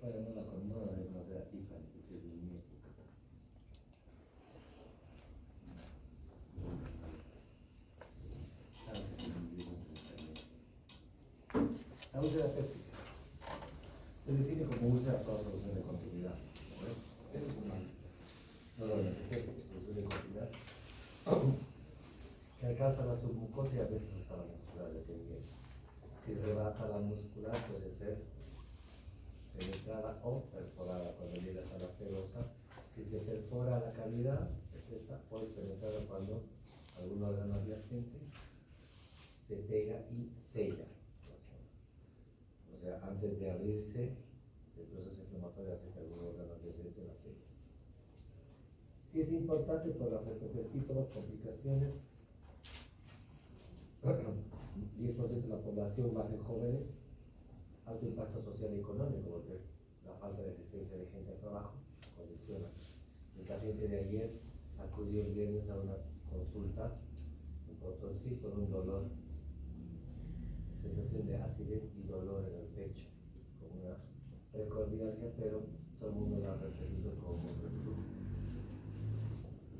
Bueno, no la de conocer a Tiffany, porque es de mi época. Claro que sí, mis libros en internet. La búsqueda péptica se define como búsqueda para solución de continuidad. ¿No? Eso es una lista. No lo repito, solución de continuidad. Que alcanza la submucosa y a veces hasta la muscular, dependiendo. Si rebasa la muscular, puede ser penetrada o perforada cuando llega hasta la serosa. Si se perfora la cavidad, es esa, o es penetrada cuando algún órgano adyacente se pega y sella. O sea, antes de abrirse, el proceso inflamatorio hace que algún órgano adyacente la sella. Si es importante por la frecuencia de síntomas, complicaciones, 10% de la población más en jóvenes, alto impacto social y económico, porque la falta de asistencia de gente al trabajo condiciona. El paciente de ayer acudió el viernes a una consulta en Potosí con un dolor, sensación de acidez y dolor en el pecho, con una precordialgia, pero todo el mundo la ha referido como reflujo.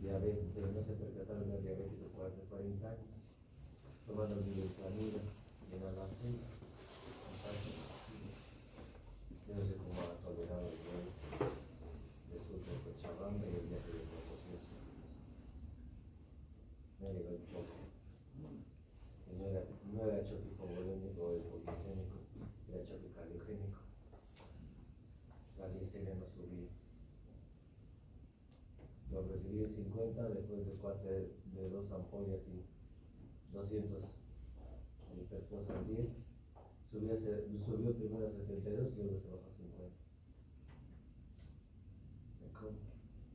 Diabetes, pero no se percataron de diabético de 40 años, tomando bilirrutamina y enalapril. Yo no sé cómo ha tolerado el vuelo de sur de Cochabamba y el viaje de Potosí. Me llegó el choque. Y no era choque hipovolémico o hipoglicémico, era choque cardiogénico. La glicemia no subía. Lo recibí en 50 después de 2 ampollas y 200 de hiperposa 10. Subió primero a 72 y luego se bajó a 50.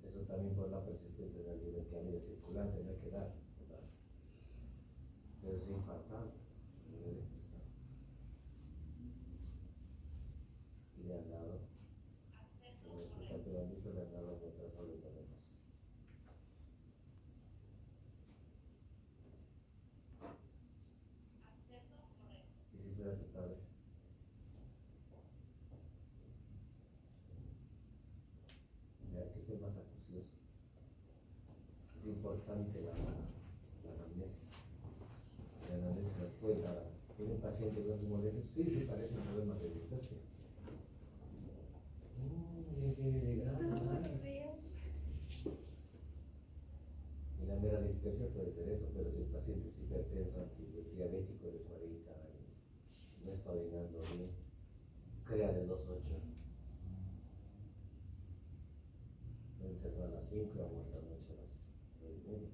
Eso también por la persistencia de la libertad circulante, no hay que dar, ¿verdad? Pero se infartado. Y de al lado, en el hospital peronista, le han dado retrasado de venoso. ¿Y si fuera tratable? O sea, hay que ser más acucioso. Es importante la anamnesis. La anamnesis nos puede dar. ¿Tiene un paciente con sus molestias? Sí, parece un problema de dispepsia. Y la mera dispepsia puede ser eso, pero si el paciente es hipertenso, es diabético de 40 años, no está orinando bien, crea de 2,8, lo internó a las 5 y ha muerto anoche a las 9:30.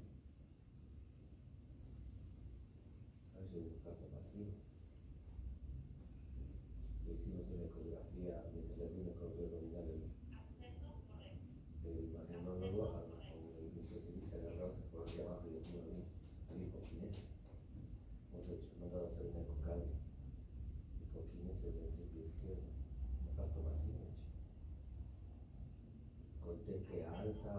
A ver si es un infarto masivo. Le hicimos una ecografía, mientras le hacía una ecografía abdominal, el magnólogo con el intensivista agarrado se por aquí abajo y encima de mí, hipoquinesia. Hemos mandado a hacer una ecocardio, hipoquinesia del ventriculo izquierdo, infarto masivo, con TT alta,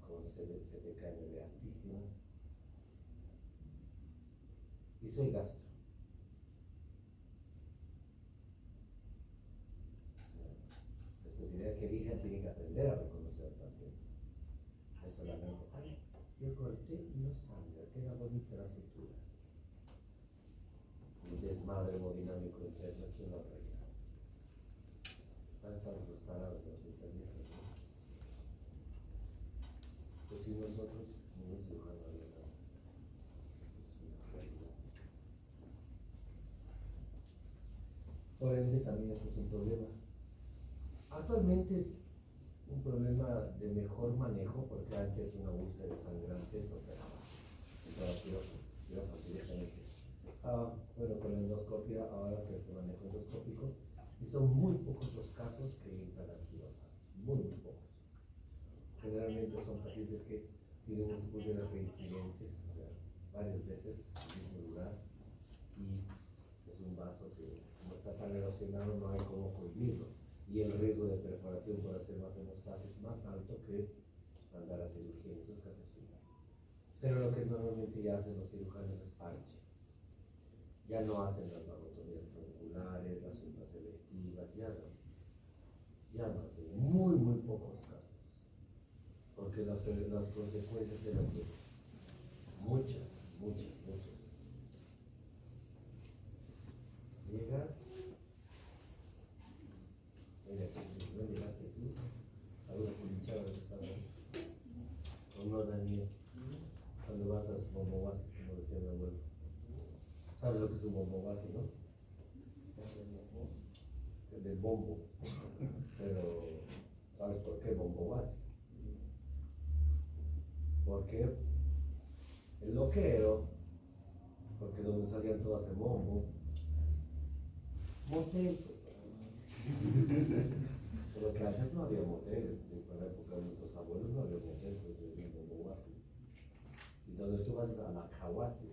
con CPKMB altísimas. Y soy gastro. La especialidad que elijan tiene que aprender a reconocer al paciente. No es solamente, ay, yo corté y no sangra, queda bonita las suturas. El desmadre hemodinámico interno, ¿quién lo arregla? Ahí estamos los tarados de los internistas, ¿no? Pues si nosotros, ningún cirujano haría nada. Eso es una realidad. Por ende, también esto es un problema. Actualmente es un problema de mejor manejo, porque antes una úlcera sangrante se operaba. Entonces, quirófano directamente. Bueno, con la endoscopia ahora se hace manejo endoscópico y son muy pocos los casos que entran al quirófano. Muy pocos. Generalmente son pacientes que tienen úlceras reincidentes, o sea, varias veces en el mismo lugar, y es un vaso que, como está tan erosionado, no hay cómo cohibirlo. Y el riesgo de perforación por hacer más hemostasis es más alto que mandar a cirugía. En esos casos sí. Pero lo que normalmente ya hacen los cirujanos es parche. Ya no hacen las vagotomías tronculares, las supraselectivas, ya no. las consecuencias eran pues muchas, muchas, muchas. Llegas, mira, no llegaste tú, alguna culichada que sabe, o no, Daniel, cuando vas a los bombobases, como decía mi abuelo. ¿Sabes lo que es un bombobase, no? El del bombo, pero ¿sabes por qué bombobase? Porque el loquero, porque donde salían todas en bombo, motel, pero que antes no había moteles, en la época de nuestros abuelos no había motel, pues decía bombobase. Y donde tú vas a la kawasi,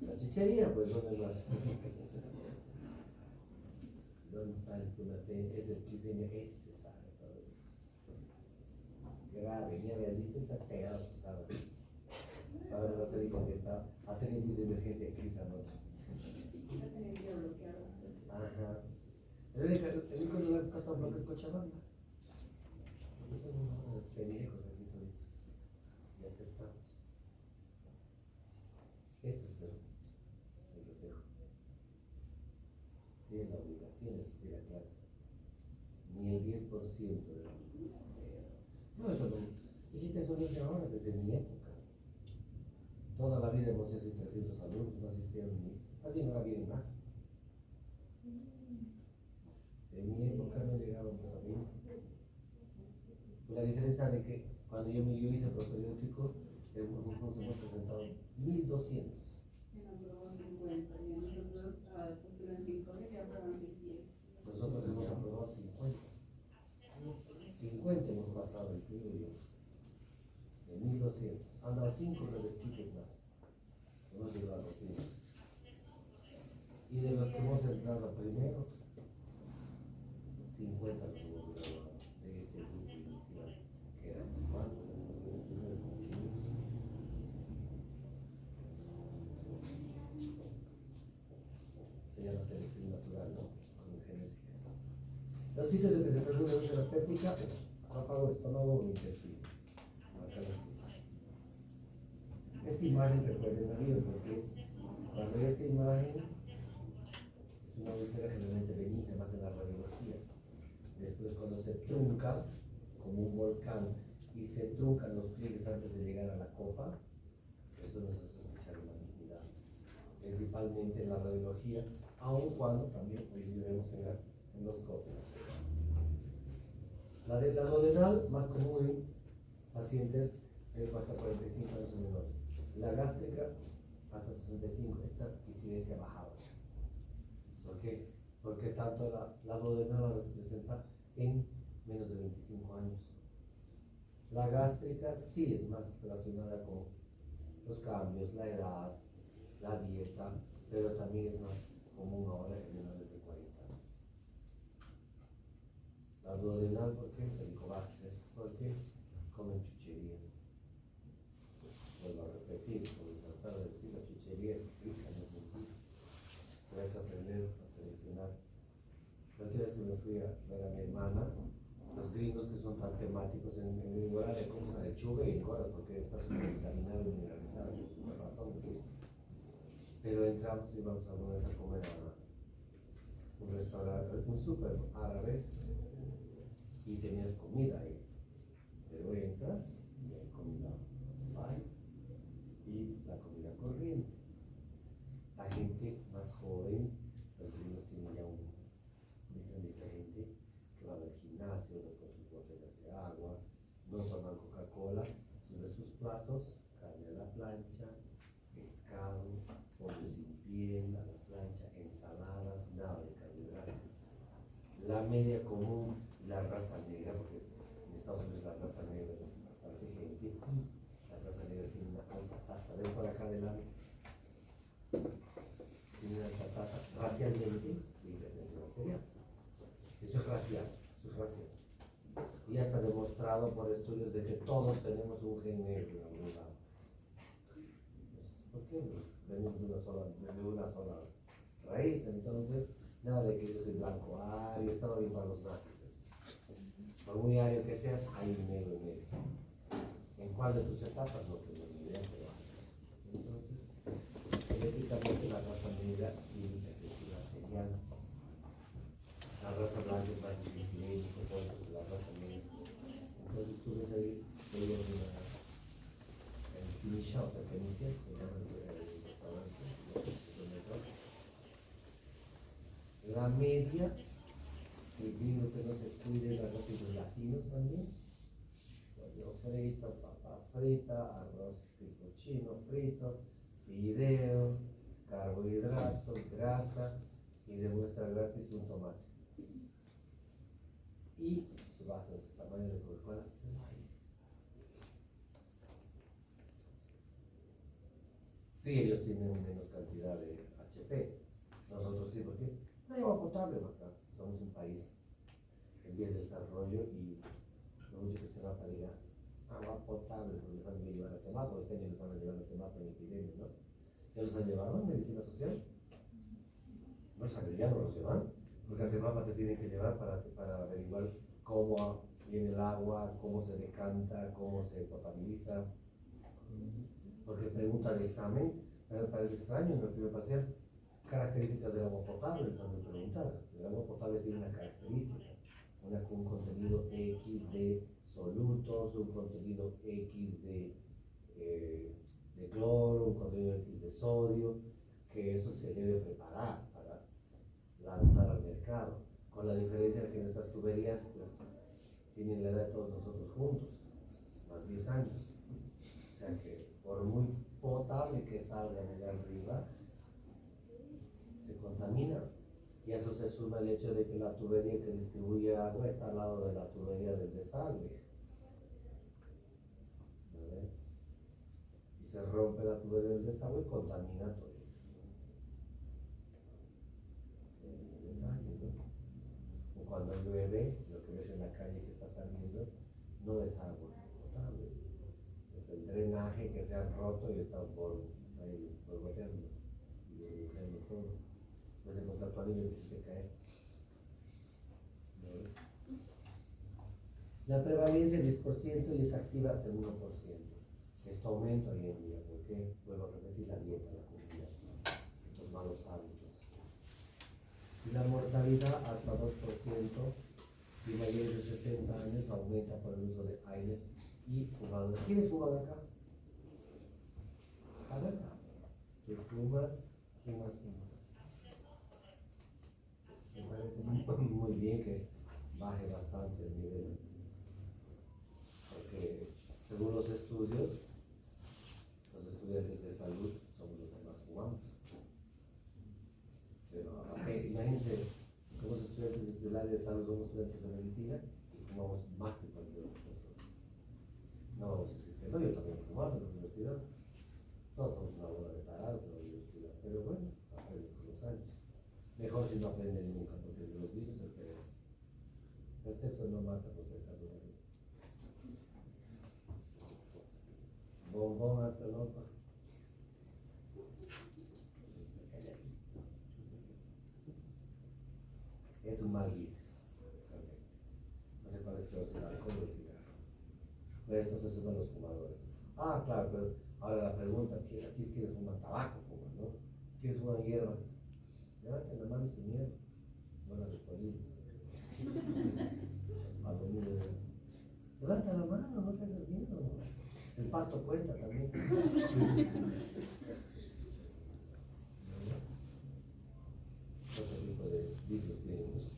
la chichería, pues ¿dónde vas? ¿Dónde está el cunate? Es el chiseño, ese sabe todo eso. Grave, ni habías visto, está pegado a su sábado. Ahora vas a decir que está, ha tenido un de emergencia de crisis anoche. Ajá. El único lugar que está tan bloqueado es Cochabamba. Son unos pendejos aquí toditos. Y aceptamos. Esto es el reflejo. Tienen la obligación de asistir a clase. Ni el 10% de la no, eso no. Dijiste, eso no es de ahora, desde mi época. Toda la vida hemos sido 300 alumnos, no asistieron ni. Más bien ahora vienen más. En mi época no llegábamos a 20. La diferencia de que cuando yo hice propedéutico, nos hemos presentado 1200. Nosotros hemos aprobado 50. 50 hemos pasado, incluido yo. De 1200. Han dado 5 desquites más. Hemos llegado a 200. Y de los que hemos entrado primero, 50 los hemos graduado de ese grupo inicial, que eran los cuantos, el primero como 500. Se llama selección natural, ¿no? Con genética. Los sitios de presentación de luz terapéutica, esófago, estómago o intestino. Esta imagen recuerden la vida, porque cuando esta imagen es una úlcera generalmente benigna, más en la radiología. Después, cuando se trunca, como un volcán, y se truncan los pliegues antes de llegar a la copa, eso nos hace sospechar una malignidad. Principalmente en la radiología, aun cuando también hoy día vemos en la endoscopia. La duodenal, más común en pacientes hasta 45 años o menores. La gástrica, hasta 65, esta incidencia bajaba. ¿Por qué? Porque tanto la duodenal ahora se presenta en menos de 25 años. La gástrica sí es más relacionada con los cambios, la edad, la dieta, pero también es más común ahora en menores de 40 años. La duodenal, ¿por qué? Helicobacter, ¿por qué? Comen chucherías. Vuelvo a repetir, como tratar de decir, la chuchería es rica, no es mentira. Pero hay que aprender a seleccionar. La última vez que me fui a ver a mi hermana, los gringos que son tan temáticos en lugar de comer una lechuga y engordas porque está súper vitaminada y mineralizada, como súper ratón, ¿sí? Pero entramos y vamos alguna vez a comer a un restaurante, un súper árabe, y tenías comida ahí. Pero entras y hay comida light y la comida corriente. La gente más joven, los gringos tienen ya una visión diferente, que van al gimnasio, ves con sus botellas de agua, no toman Coca-Cola, ves sus platos, carne a la plancha, pescado, pollo sin piel a la plancha, ensaladas, nada de carbohidratos. La media común, la raza negra, porque en Estados Unidos la raza negra es bastante gente, la raza negra tiene una alta tasa, ven por acá adelante, tiene una alta tasa racialmente de hipertensión arterial. Eso es racial, eso es racial. Y ya está demostrado por estudios de que todos tenemos un gen negro en algún lado. ¿Por qué no? Venimos de una sola raíz, entonces nada de que yo soy blanco, yo estaba bien para los nazis esos. Por muy área que seas, hay un negro en medio. ¿En cuál de tus etapas? No tengo ni idea, pero entonces, genéticamente la raza negra tiene que crecer arterial. La raza blanca es más disciplinética, que la raza negra. Entonces tú ves ahí, veías una finisha, o sea, fenicia, se llama el restaurante, la media, el vino que no se cuide, la raza de los latinos también. Pollo frito, papa frita, arroz tipo chino frito, fideo, carbohidratos, grasa y de muestra gratis un tomate. Y se basa en ese tamaño de Coca-Cola. Sí, ellos tienen menos cantidad de HP. Nosotros sí, porque no hay agua potable acá. Somos un país en vías de desarrollo y lo mucho que se va para allá. Agua potable, porque les han de llevar a semáforo. Este año les van a llevar a semáforo en epidemia, ¿no? ¿Ya los han llevado en medicina social? No, ya no los llevan, porque a semáforo te tienen que llevar para averiguar cómo viene el agua, cómo se decanta, cómo se potabiliza. Porque pregunta de examen, me parece extraño en el primer parcial, características del agua potable, les han de preguntar. El agua potable tiene una característica, un contenido X de solutos, un contenido X de cloro, un contenido X de sodio, que eso se debe preparar para lanzar al mercado, con la diferencia de que nuestras tuberías pues, tienen la edad de todos nosotros juntos, más 10 años. O sea que por muy potable que salga de arriba, se contamina. Y eso se suma al hecho de que la tubería que distribuye agua está al lado de la tubería del desagüe. Y se rompe la tubería del desagüe y contamina todo. O cuando llueve, lo que ves en la calle que está saliendo no es agua potable. Es el drenaje que se ha roto y está borboteando y burbujeando todo. Puedes encontrar tu anillo que hiciste caer. La prevalencia es 10% y es activa hasta el 1%. Esto aumenta hoy en día porque, vuelvo a repetir, la dieta, la comida, los malos hábitos. Y la mortalidad hasta 2% y mayores de 60 años aumenta por el uso de aires y fumadores. ¿Quiénes fuman acá? A ver, ¿qué fumas? ¿Quién más fuma? Me parece muy bien que baje bastante el nivel, porque según los estudios, los estudiantes de salud somos los que más fumamos. Pero imagínense, somos estudiantes desde el área de salud, somos estudiantes de medicina y fumamos más que cualquier otra persona. No vamos a decir que no, yo también he fumado en la universidad. Todos somos una bola de tarados en la universidad, pero bueno, aprendes con los años. Mejor si no aprenden nunca, porque es de los vicios el peor. El sexo no mata, por si acaso. Bombón hasta el otro. Es un mal vicio. No sé cuál es peor, si el alcohol o el cigarro. Pero esto se suma a los fumadores. Ah, claro, pero ahora la pregunta, aquí es quienes fuman tabaco, fuman, ¿no? ¿Quiénes fuman hierba? Levanten la mano sin miedo. No la despoliden. Levanta la mano, no tengas miedo. El pasto cuenta también. Otro tipo de vicios tienen.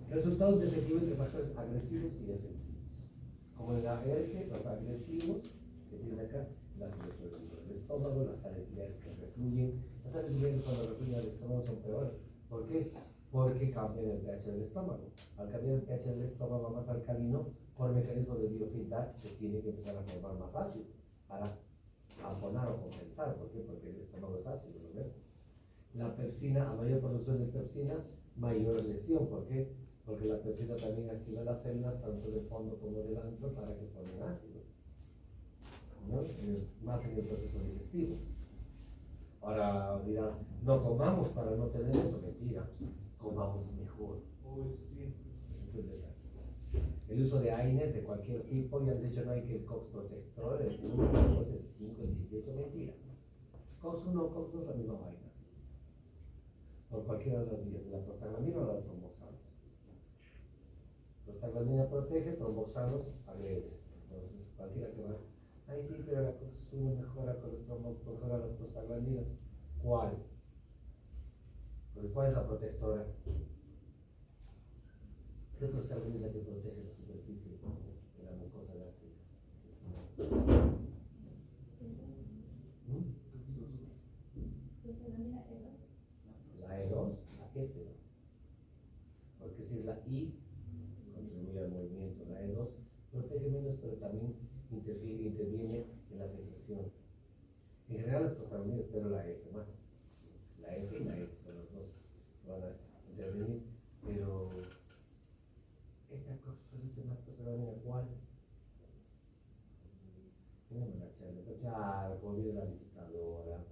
Resultados desequilibrios entre factores agresivos y defensivos. Como en la ERG, los agresivos, que tienes acá, las electrolitos del estómago, las sales biliares que refluyen. Las sales biliares cuando refluyen al estómago son peores. ¿Por qué? Porque cambian el pH del estómago. Al cambiar el pH del estómago más alcalino, por mecanismo de biofeedback se tiene que empezar a formar más ácido para tamponar o compensar. ¿Por qué? Porque el estómago es ácido, ¿no ven? La pepsina, a mayor producción de pepsina, mayor lesión. ¿Por qué? Porque la pepsina también activa las células tanto del fondo como del antro para que formen ácido, ¿no? Más en el proceso digestivo. Ahora dirás, no comamos para no tener eso. Mentira. comamos mejor. Ese es el detalle. El uso de AINES de cualquier tipo, ya les he dicho, no hay que el COX protector, el 1, el 2, el 5, el 18, mentira. COX 1, COX 2 es la misma vaina. Por cualquiera de las vías, de la prostaglandina o la tromboxanos. Prostaglandina protege, tromboxanos agrede. Entonces, cualquiera que más. Ay, sí, pero la COX 1 mejora con los mejora las prostaglandinas. ¿Cuál? Porque ¿cuál es la protectora? ¿Qué prostaglandina es la que protege la superficie de la mucosa gástrica? La E2, la F2. Porque si es la I, contribuye al movimiento. La E2 protege menos, pero también interviene en la secreción. En general las prostaglandinas, pero la F más. La F y la E son los dos que van a intervenir, pero esta COX produce más prostaglandina. ¿Cuál? Mírame la charla, pero claro, como viene la visitadora,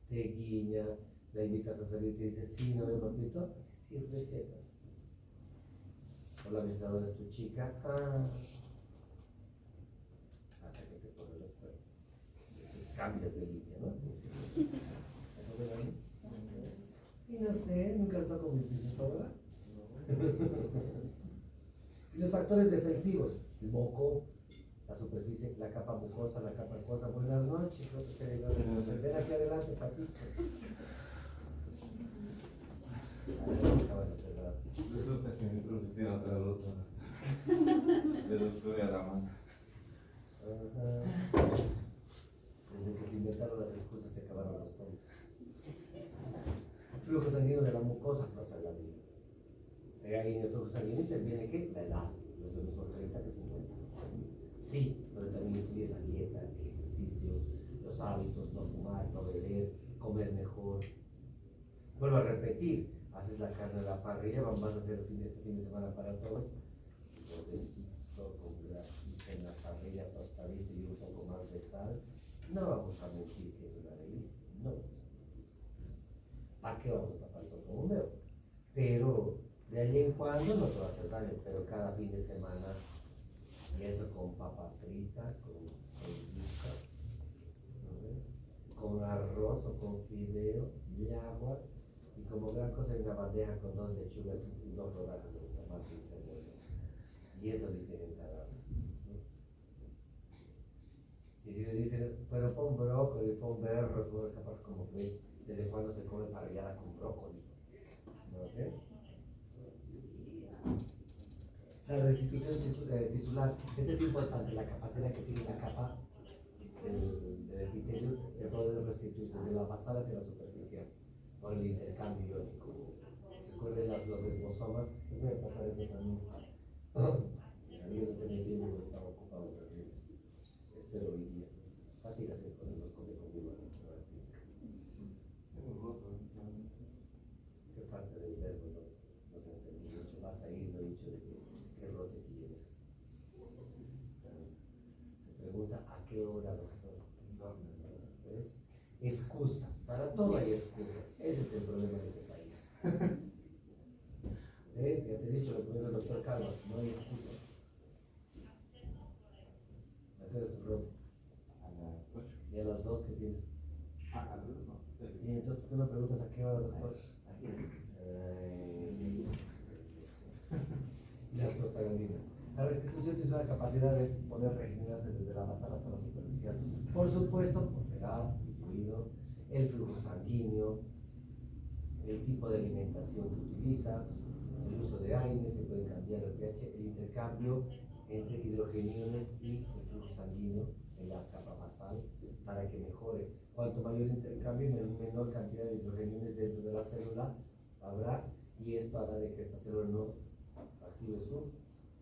te guiña, la invitas a salir y te dice, sí, no me papito, sí, recetas. O la visitadora es tu chica, hasta que te pone los cuernos. Entonces cambias de línea, ¿no? Y no sé, nunca has estado con mi visitadora. Y los factores defensivos, el moco, la superficie, la capa mucosa, la capa acuosa. Buenas noches, ven aquí adelante, papito. Resulta que mi truco tiene otra ruta. De los que voy a la mano. Desde que se inventaron las excusas se acabaron los tontos. Flujo sanguíneo de la mucosa, prostaglandinas. Ahí en el flujo sanguíneo interviene ¿qué? La edad, los de los 30 que 50. Sí, pero también influye la dieta, el ejercicio, los hábitos, no fumar, no beber, comer mejor. Vuelvo a repetir, haces la carne a la parrilla, vamos a hacer este fin de semana para todos, bordecito con grasita en la parrilla, tostadito y un poco más de sal. No vamos a mentir que es una delicia, no vamos a mentir. ¿Para qué vamos a tapar el sol con un dedo? Pero de ahí en cuando no te va a hacer daño, pero cada fin de semana, y eso con papa frita, con yuca, ¿no? Con arroz o con fideo y agua, y como gran cosa en una bandeja con 2 lechugas y 2 rodajas de tomate y cebolla. Y eso dicen ensalada, ¿no? Y si le dicen, pero pon brócoli, pon berros, pon capaz como ves, ¿desde cuándo se come parrillada con brócoli? ¿No? La restitución tisular, esto es importante, la capacidad que tiene la capa del epitelio de poder restituirse de la basal hacia la superficial por el intercambio iónico. Recuerden los desmosomas, les voy a pasar eso también. Yo no tenía tiempo porque estaba ocupado también. Espero hoy día. Fácil hacer ponerlos conmigo a la clínica. ¿Qué parte del verbo no se entendí mucho? Vas a ir, no he dicho de qué rote tienes. Se pregunta a qué hora, doctor. ¿Ves? Excusas, para todo hay excusas. Ese es el problema de este país. ¿Ves? Ya te he dicho lo primero del doctor Carlos, no hay excusas. ¿A qué hora es tu rote? A las 8. ¿Y a las 2 qué tienes? A las 2 no. Y entonces, ¿por qué no preguntas a qué hora, doctor? Y las prostaglandinas. La restitución tiene la capacidad de poder regenerarse desde la basal hasta la superficial. Por supuesto, por edad, fluido, el flujo sanguíneo, el tipo de alimentación que utilizas, el uso de AINES, se puede cambiar el pH, el intercambio entre hidrogeniones y el flujo sanguíneo en la capa basal para que mejore. Cuanto mayor intercambio, menor cantidad de hidrogeniones dentro de la célula habrá, y esto hará de que esta célula no active su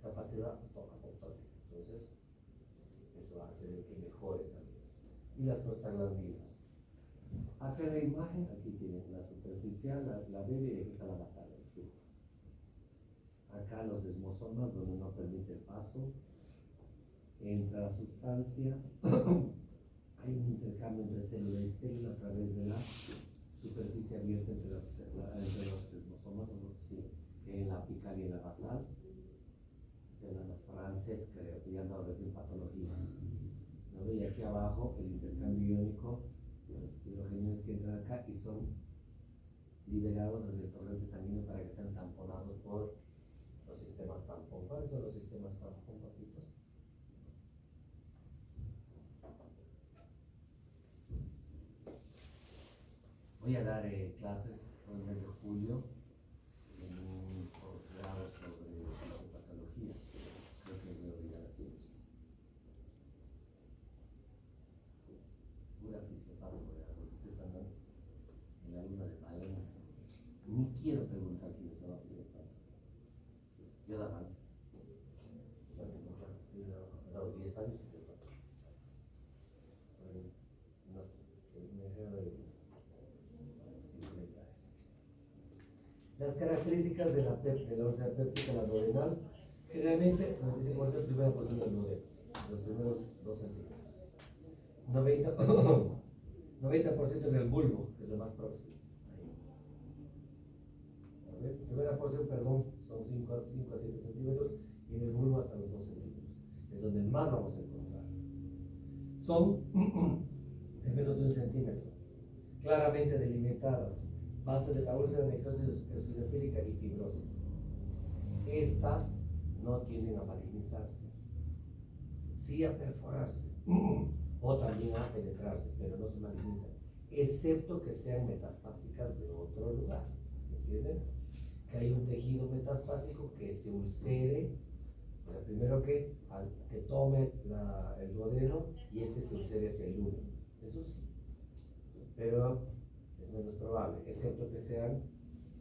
capacidad apoptótica. Entonces, eso hace de que mejore también. Y las prostaglandinas. Acá en la imagen, aquí tienen la superficial, la bebé, y aquí está la basal, el flujo. Acá los desmosomas, donde no permite el paso, entra la sustancia, hay un intercambio entre célula y célula a través de la superficie abierta entre los desmosomas. somos, sí, que en la apical y en la basal, se habla francés, creo, que ya han dado recién patología. ¿No? Y aquí abajo el intercambio iónico, los hidrogeniones que entran acá y son liberados desde el torrente sanguíneo para que sean tamponados por los sistemas tampón. ¿Cuáles son los sistemas tampón, papito? Voy a dar clases en el mes de julio en un posgrado sobre fisiopatología. Creo que voy a olvidar así. Pura fisiopatología, porque ustedes andan en la luna de Valencia. Ni quiero preguntar quién es la fisiopatología. Yo daba antes. Es hace mucho, sí, he dado 10 años fisiopatología. No, me quedo de las características de la velocidad péptica, la duodenal, generalmente 95% primera posición del duodeno, los primeros 2 centímetros. 90% en el bulbo, que es lo más próximo. Primera porción, perdón, son 5 a 7 centímetros, y en el bulbo hasta los 2 centímetros. Es donde más vamos a encontrar. Son de menos de 1 centímetro, claramente delimitadas. Base de la úlcera, necrosis eosinofílica y fibrosis. Estas no tienden a malignizarse, sí a perforarse o también a penetrarse, pero no se malignizan, excepto que sean metastásicas de otro lugar. ¿Entienden? Que hay un tejido metastásico que se ulcere, o sea, primero que tome el duodeno y este se ulcere hacia el útero. Eso sí, pero es menos probable, excepto que sean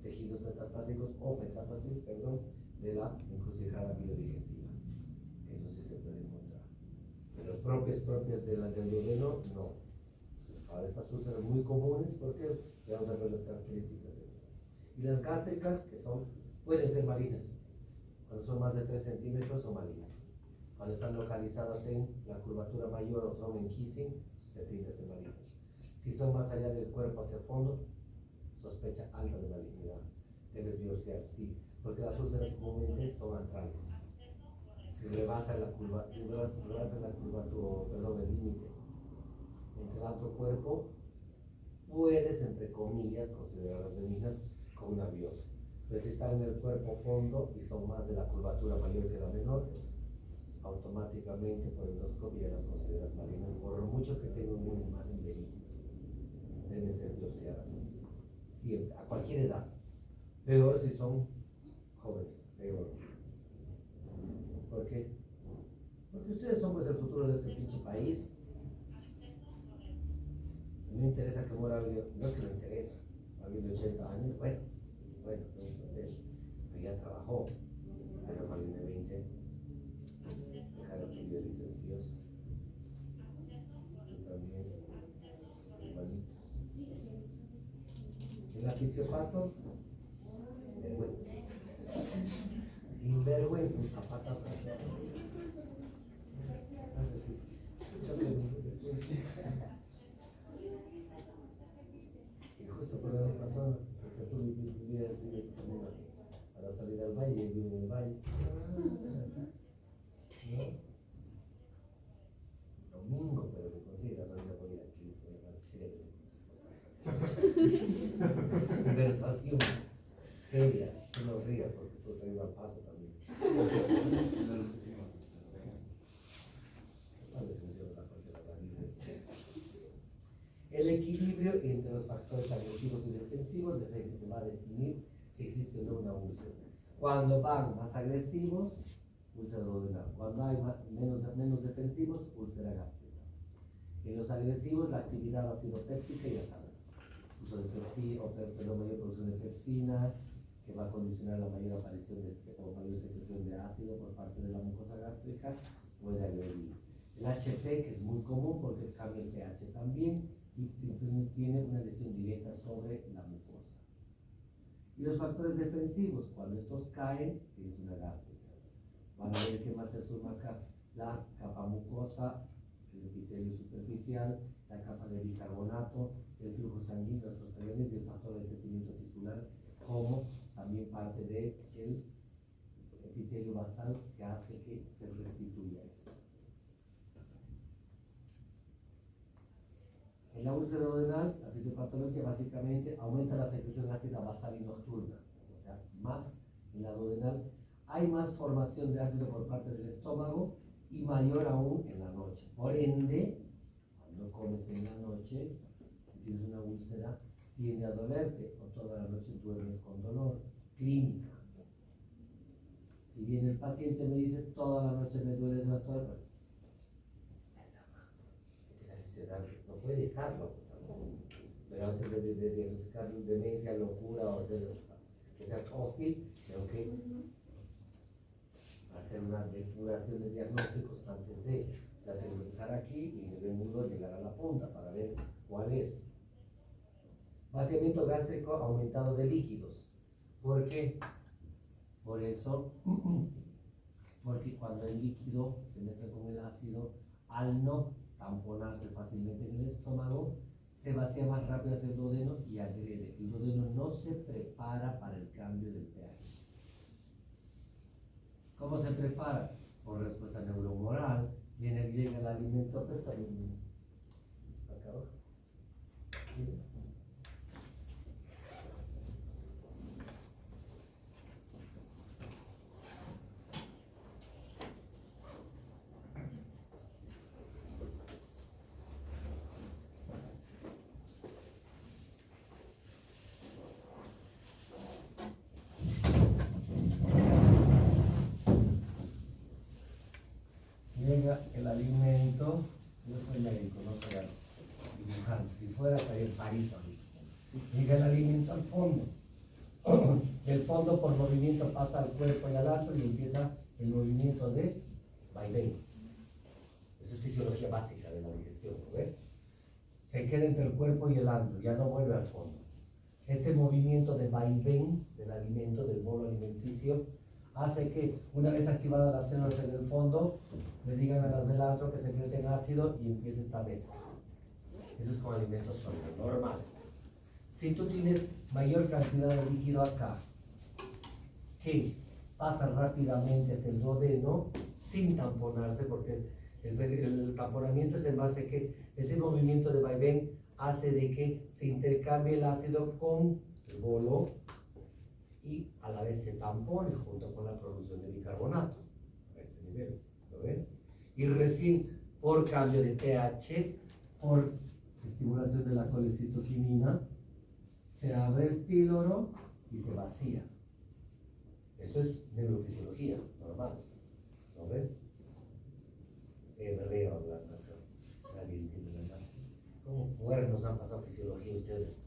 tejidos metastásicos o metástasis, perdón, de la encrucijada bilodigestiva. Eso sí se puede encontrar. Pero propias del duodeno, no. Ahora estas úlceras muy comunes porque ya vamos a ver las características de estas. Y las gástricas, que pueden ser malignas. Cuando son más de 3 centímetros son malignas. Cuando están localizadas en la curvatura mayor o son en kissing, se tienden a ser malignas. Si son más allá del cuerpo hacia el fondo, sospecha alta de malignidad. Debes biopsiar, sí, porque las úlceras comúnmente son antrales. Si rebasan el límite entre el alto cuerpo, puedes, entre comillas, considerarlas benignas con una biopsia. Pero si están en el cuerpo fondo y son más de la curvatura mayor que la menor, automáticamente por endoscopia las consideras malignas, por mucho que tengan una imagen benigna. Deben ser biopsiadas siempre, a cualquier edad. Peor si son jóvenes, peor. ¿Por qué? Porque ustedes son pues el futuro de este pinche país. No me interesa que muera alguien, no es que me interesa, alguien de 80 años, bueno, ¿qué vamos a hacer? Pero ya trabajó, pero alguien de 20, dejar estudiar licenciosa. Y también, hermanitos. El fisiopato, sinvergüenza, mis zapatas. Y justo por el año pasado, porque tú vives camino a la salida del valle y vivo en el valle. ¿No? Domingo, pero me consigue la salida por ir a Cristo, conversación seria, tú no rías porque tú estás yendo al paso también. El equilibrio entre los factores agresivos y defensivos va a definir si existe o no una úlcera. Cuando van más agresivos, úlcera duodenal. Cuando hay menos defensivos, úlcera gástrica. En los agresivos, la actividad acidopéptica ya saben. Uso de pepsina o mayor producción de pepsina, que va a condicionar la mayor aparición o mayor secreción de ácido por parte de la mucosa gástrica, puede agredir. El HP, que es muy común porque cambia el pH también y tiene una lesión directa sobre la mucosa. Y los factores defensivos, cuando estos caen, tienes una gástrica. Van a ver qué más se suma acá: la capa mucosa, el epitelio superficial, la capa de bicarbonato, el flujo sanguíneo, las prostaglandina y el factor de crecimiento tisular como también parte del epitelio basal que hace que se restituya esto. En la úlcera duodenal, la fisiopatología básicamente aumenta la secreción ácida basal y nocturna, o sea, más en la duodenal hay más formación de ácido por parte del estómago y mayor aún en la noche. Por ende, cuando comes en la noche, si tienes una úlcera, tiende a dolerte o toda la noche duermes con dolor. Clínica. Si viene el paciente y me dice toda la noche me duele, doctor, no puede estarlo. Pero antes de diagnosticar demencia, locura o sea, que sea COVID, tengo que hacer una depuración de diagnósticos antes de. O sea, tengo que empezar aquí y en el embudo llegar a la punta para ver cuál es. Vaciamiento gástrico aumentado de líquidos. ¿Por qué? Por eso, porque cuando el líquido se mezcla con el ácido, al no tamponarse fácilmente en el estómago, se vacía más rápido hacia el duodeno y agrede. El duodeno no se prepara para el cambio del pH. ¿Cómo se prepara? Por respuesta neurohumoral, llega el alimento, pues está acá abajo. Llega el alimento, yo soy médico, no soy dibujante, si fuera estaría en París ahorita. Llega el alimento al fondo, del fondo por movimiento pasa al cuerpo y al alto y empieza el movimiento de vaivén. Eso es fisiología básica de la digestión, ¿no ves? Se queda entre el cuerpo y el alto, ya no vuelve al fondo. Este movimiento de vaivén del alimento, del bolo alimenticio, hace que una vez activadas las células en el fondo, le digan a las del antro que secreten ácido y empiece esta mezcla. Eso es con alimento sólido, normal. Si tú tienes mayor cantidad de líquido acá, que pasa rápidamente hacia el duodeno, sin tamponarse, porque el tamponamiento es en base a que ese movimiento de vaivén hace de que se intercambie el ácido con el bolo y a la vez se tampone junto con la producción de bicarbonato a este nivel, ¿lo ven? Y recién por cambio de pH, por estimulación de la colecistoquinina, se abre el píloro y se vacía. Eso es neurofisiología normal, ¿lo ven? Me río hablando acá, nadie entiende nada. ¿Cómo cuernos han pasado fisiología ustedes?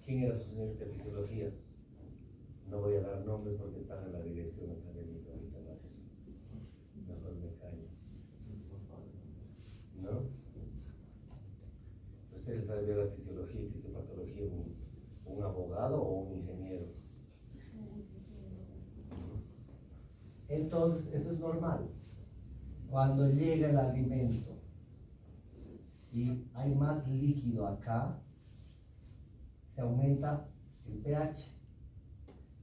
¿Quién era su señor de fisiología? No voy a dar nombres porque están en la dirección académica ahorita varios. Mejor me callo. ¿No? Ustedes saben ver la fisiología y fisiopatología, un abogado o un ingeniero. Entonces, esto es normal. Cuando llega el alimento y hay más líquido acá, se aumenta el pH.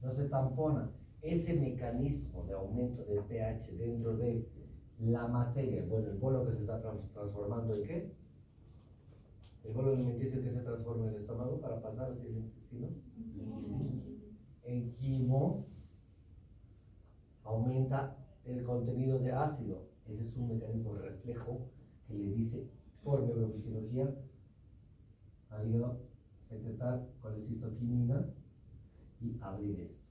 No se tampona. Ese mecanismo de aumento del pH dentro de la materia, bueno, el bolo que se está transformando en ¿qué? El bolo alimenticio que se transforma en el estómago para pasar hacia el intestino. En quimo aumenta el contenido de ácido. Ese es un mecanismo reflejo que le dice por neurofisiología al hígado secretar colecistoquinina y abrir esto.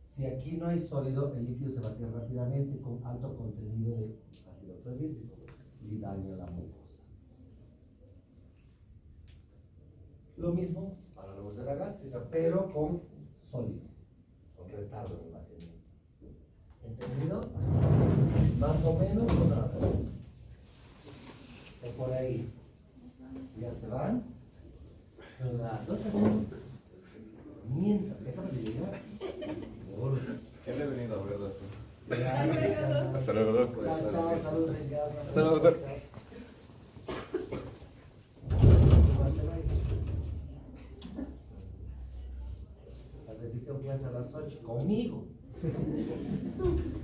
Si aquí no hay sólido, el líquido se vacía rápidamente con alto contenido de ácido clorhídrico y daña la mucosa. Lo mismo para la úlcera gástrica, pero con sólido, con retardo en el vaciamiento. ¿Entendido? Más o menos o nada. O por ahí. ¿Ya se van? Entonces, mientras, se acabas de llegar. ¿Qué le he venido a ver, doctor? Gracias. Hasta luego, doctor. Chao, chao, saludos en casa. Hasta luego, doctor. Vas a decir que tengo clase a las 8, conmigo.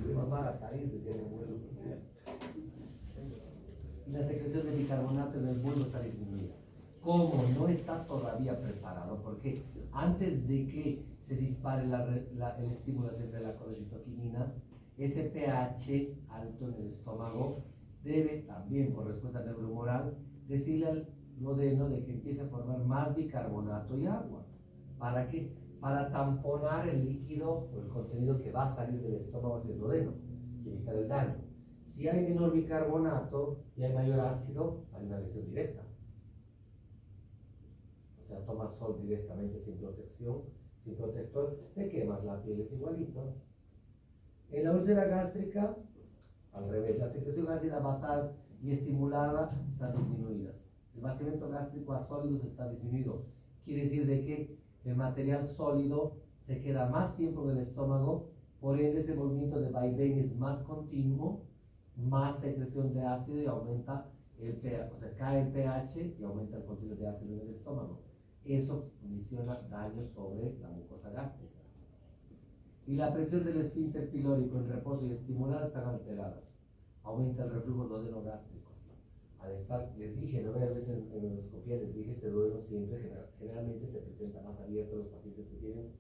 Mi mamá a París, decía mi abuelo. Y la secreción de bicarbonato en el bulbo está disminuida. Como no está todavía preparado, porque antes de que se dispare el estímulo de la colecistoquinina, ese pH alto en el estómago debe también, por respuesta neurohumoral, decirle al duodeno de que empiece a formar más bicarbonato y agua. ¿Para qué? Para tamponar el líquido o el contenido que va a salir del estómago hacia el duodeno y evitar el daño. Si hay menor bicarbonato y hay mayor ácido, hay una lesión directa. O sea, tomas sol directamente sin protección, sin protector, te quemas la piel, es igualito. En la úlcera gástrica, al revés, la secreción ácida basal y estimulada están disminuidas. El vaciamiento gástrico a sólidos está disminuido. Quiere decir de que el material sólido se queda más tiempo en el estómago, por ende ese movimiento de vaivén es más continuo, más secreción de ácido y aumenta el pH, o sea, cae el pH y aumenta el contenido de ácido en el estómago. Eso condiciona daño sobre la mucosa gástrica. Y la presión del esfínter pilórico en reposo y estimulada están alteradas. Aumenta el reflujo duodeno-gástrico. Al estar, les dije, no varias veces en endoscopía, les dije, este duodeno siempre, generalmente se presenta más abierto a los pacientes que tienen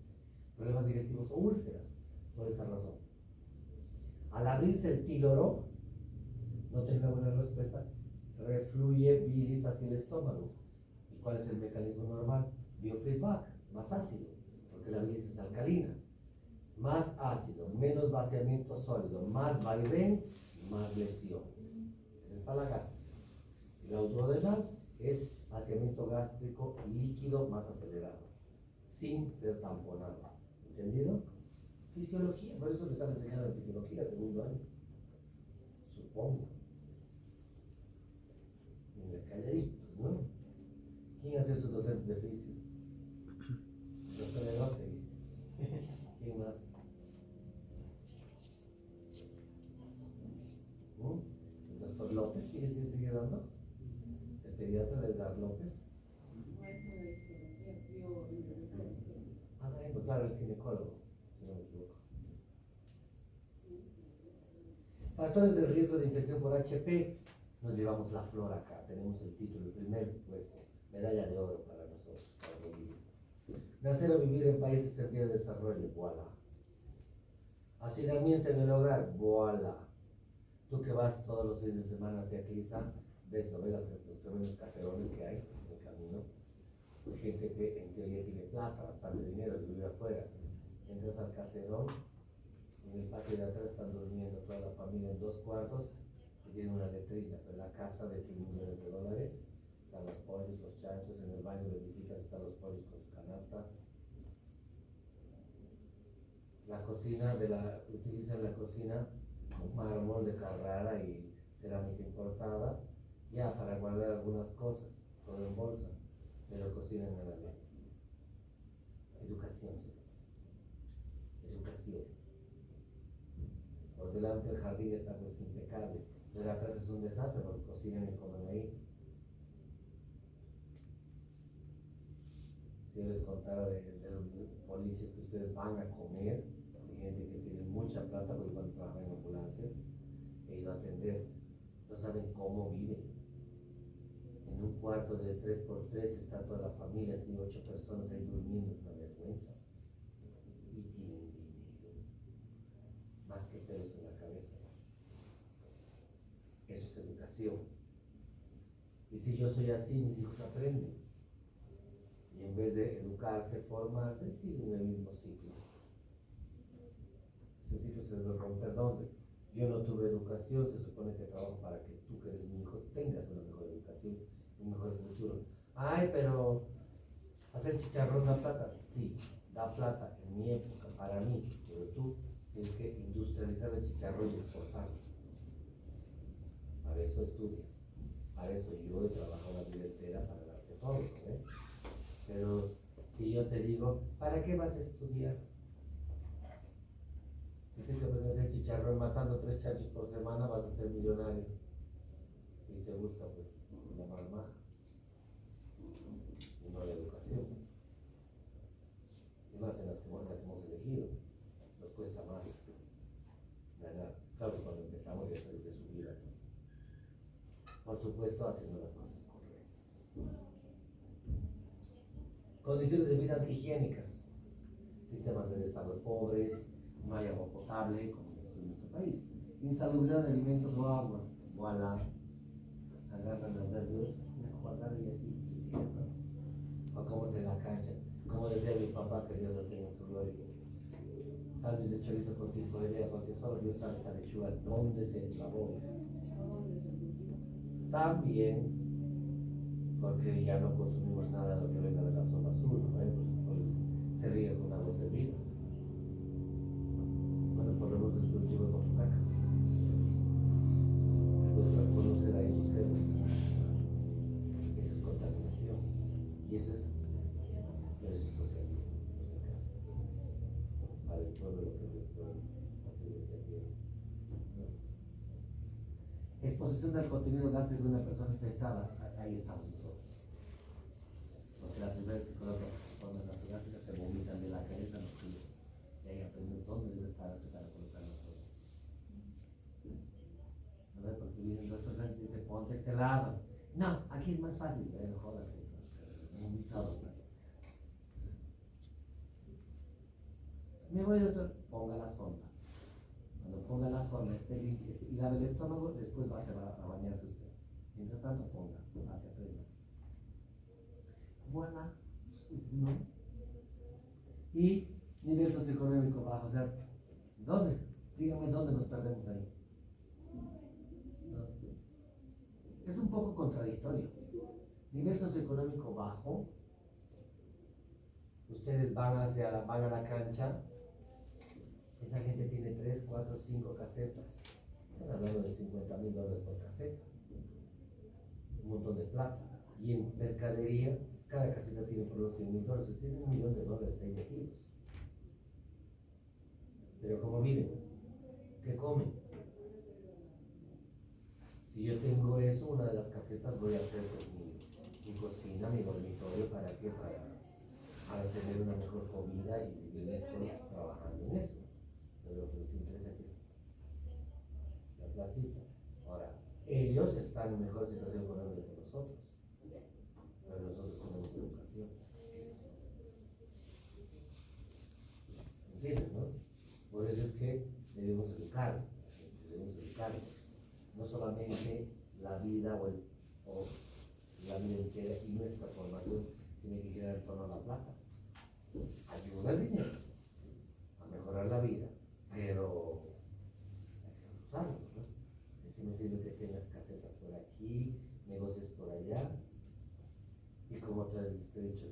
problemas digestivos o úlceras, por esta razón. Al abrirse el píloro, no tiene una buena respuesta, refluye bilis hacia el estómago. ¿Y cuál es el mecanismo normal? Biofeedback, más ácido, porque la bilis es alcalina. Más ácido, menos vaciamiento sólido, más vaivén, más lesión. Esa es para la gástrica. Y la duodenal es vaciamiento gástrico líquido más acelerado, sin ser tamponado. ¿Entendido? Fisiología, por eso les han enseñado en fisiología segundo año. Supongo. Mira, calladitos, ¿no? ¿Quién hace su docente de fisio? Doctor Egostegui. ¿Quién más? ¿El doctor López sigue dando? ¿El pediatra de Edgar López? Ah, no, claro, es ginecólogo, si no me equivoco. Factores de riesgo de infección por HP. Nos llevamos la flor acá, tenemos el título, el primer puesto, medalla de oro para nosotros, para Bolivia. Nacer o vivir en países en vía de desarrollo, voilà. Hacinamiento en el hogar, voilà. Tú que vas todos los fines de semana hacia Clisa, ves novelas de los tremendos caserones que hay en el camino. Hay gente que en teoría tiene plata, bastante dinero, que vive afuera. Entras al caserón, en el patio de atrás están durmiendo toda la familia en 2 cuartos y tienen una letrina, pero la casa de $100 millones. Están los pollos, los chanchos, en el baño de visitas están los pollos con su canasta. La cocina, utilizan la cocina mármol de Carrara y cerámica importada, ya para guardar algunas cosas, todo en bolsa, pero cocinan en la leña. Educación se llama eso. Educación. Por delante el jardín está pues impecable, pero atrás es un desastre porque cocinan y comen ahí. Si yo les contara de los boliches que ustedes van a comer, hay gente que tiene mucha plata porque cuando trabajan en ambulancias, he ido a atender, no saben cómo viven. En un cuarto de 3x3 está toda la familia, así 8 personas ahí durmiendo, una vergüenza. Y tienen dinero, más que pelos en la cabeza. Eso es educación. Y si yo soy así, mis hijos aprenden. Y en vez de educarse, formarse, siguen el mismo ciclo. Ese ciclo se debe romper. ¿Dónde? Yo no tuve educación, se supone que trabajo para que tú, que eres mi hijo, tengas una mejor educación, un mejor futuro. Ay, pero hacer chicharrón da plata. Sí, da plata en mi época, para mí, pero tú tienes que industrializar el chicharrón y exportarlo. Para eso estudias. Para eso yo he trabajado la vida entera para darte todo, ¿eh? Pero si yo te digo, ¿para qué vas a estudiar? Si tienes que aprender a hacer chicharrón matando 3 chanchos por semana, vas a ser millonario. Y te gusta, pues, la marmaja. Y no la educación. Y más en la que hemos supuesto haciendo las cosas correctas. Condiciones de vida antihigiénicas, sistemas de desagüe pobres, no hay agua potable, como en nuestro país, insalubridad de alimentos o agua, voilà, agarran las verduras, una cuadrada y así, ¿no? O como es en la cancha, como decía mi papá, que Dios lo tenga en su gloria, sándwich de chorizo con tifoidea, porque solo Dios sabe esa lechuga dónde se lavó. También, porque ya no consumimos nada de lo que venga de la zona sur, ¿no? Pues, se riega con aguas hervidas. Bueno, por lo menos es productivo con tu caca. Puedes reconocer ahí ustedes. Eso es contaminación. Y eso es socialismo. Para el pueblo lo que es del pueblo. Así decía bien. ¿No? Exposición del contenido gástrico de una persona infectada. Ahí estamos nosotros. Porque la primera vez que colocas sondas nasogástricas te vomitan de la cabeza a los pies. Y ahí aprendes dónde debes pararte para colocar la sonda. A ver, porque vienen dos personas y dicen, ponte este lado. No, aquí es más fácil. No jodas, vomitado. Me voy, doctor, ponga la sonda. Cuando ponga la sonda, y lave el estómago, después va a bañarse usted. Mientras tanto, ponga, para que aprenda. Buena, ¿no? Y nivel socioeconómico bajo, o sea, ¿dónde? Dígame dónde nos perdemos ahí. ¿No? Es un poco contradictorio. Nivel socioeconómico bajo, ustedes van a la cancha, esa gente tiene 3, 4, 5 casetas. Están hablando de $50,000 por caseta. Un montón de plata. Y en mercadería, cada caseta tiene por los $100,000. Tienen $1,000,000 ahí metidos. Pero ¿cómo viven? ¿Qué comen? Si yo tengo eso, una de las casetas voy a hacer pues, mi cocina, mi dormitorio, ¿para qué? Para tener una mejor comida y vivir mejor trabajando en eso. Pero lo que te interesa que es la platita. Ahora, ellos están en mejor situación económica que nosotros. Pero nosotros tenemos educación. ¿Entiendes, no? Por eso es que debemos educarnos. No solamente la vida o la vida entera y nuestra formación tiene que girar en torno a la plata. Ayuda al dinero a mejorar la vida, pero hay que saber usarlo, ¿no? ¿De qué me sirve que tengas casetas por aquí, negocios por allá? Y como te he dicho,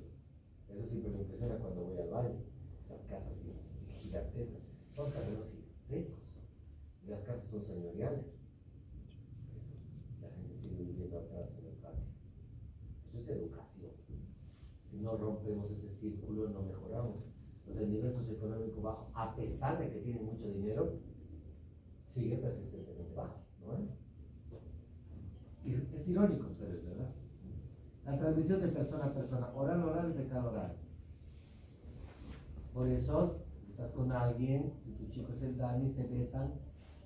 eso siempre me impresiona cuando voy al valle, esas casas gigantescas, son terrenos gigantescos, y las casas son señoriales. La gente sigue viviendo atrás en el patio. Eso es educación. Si no rompemos ese círculo, no mejoramos. Entonces, el nivel socioeconómico bajo, a pesar de que tienen mucho dinero, sigue persistentemente bajo, ¿no? Y es irónico, pero es verdad. La transmisión de persona a persona, oral y fecal oral. Por eso, si estás con alguien, si tu chico es el Dani, se besan,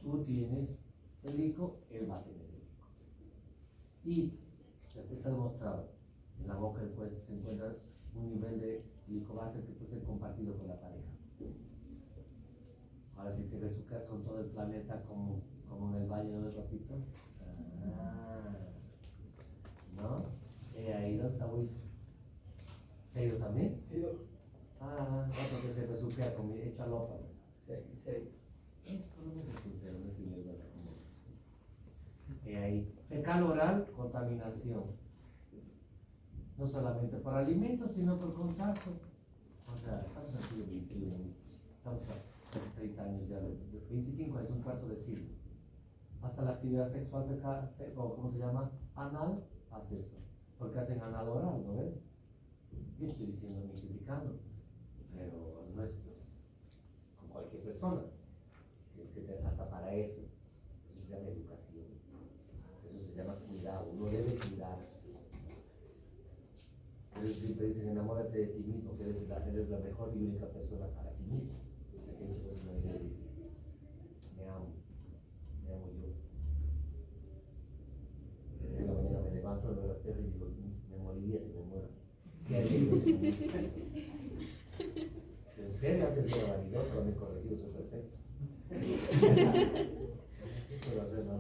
tú tienes el hijo, él va a tener el hijo. Y está demostrado, en la boca del juez se encuentra un nivel de helicobacter que puede ser compartido con la pareja. Ahora si te besucas con todo el planeta como en el valle de Papito, ¿no? ¿Ha ido Saúl? ¿Se ha ido también? Sí, no. Otro que se besuquea con mi hecha lopa. Sí. Por lo menos es sincero, no es sinvergüenza como ahí. Fecal oral, contaminación. No solamente por alimentos, sino por contacto. O sea, estamos en el siglo XXI, estamos a casi 30 años ya, 25 años, un cuarto de siglo. Hasta la actividad sexual fecal, o ¿cómo se llama? Anal, hace eso. Porque hacen anal oral, ¿no ven? Yo estoy diciendo ni criticando, pero no es pues con cualquier persona. Tienes que tener hasta para eso. Eso se llama educación. Eso se llama cuidado. Uno debe cuidarse. Por eso siempre dicen, enamórate de ti mismo, que eres la mejor y única persona para ti mismo. La gente pues una idea dice, me amo yo. En la mañana espejo y digo, me moriría si me muero. ¿Qué haría yo si me muero? En serio, antes yo era vanidoso, ahora me he corregido, soy perfecto. ¿Qué puedo hacer, no?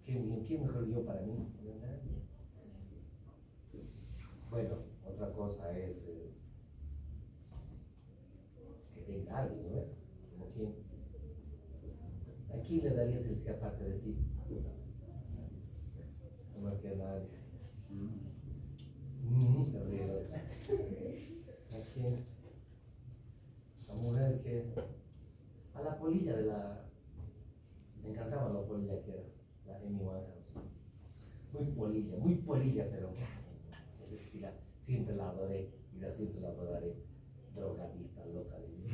¿Quién mejor yo para mí? No, nadie. Bueno, otra cosa es que venga alguien, ¿no? Como quién. ¿A quién le darías el sí aparte de ti? No me queda nadie. Se ríe el otro. ¿A quién? La mujer que. A la polilla de la. Me encantaba la polilla que era, la Amy Winehouse. Muy polilla, pero ese estilo. Siempre la adoré y siempre la adoraré. Drogadita, loca de mí.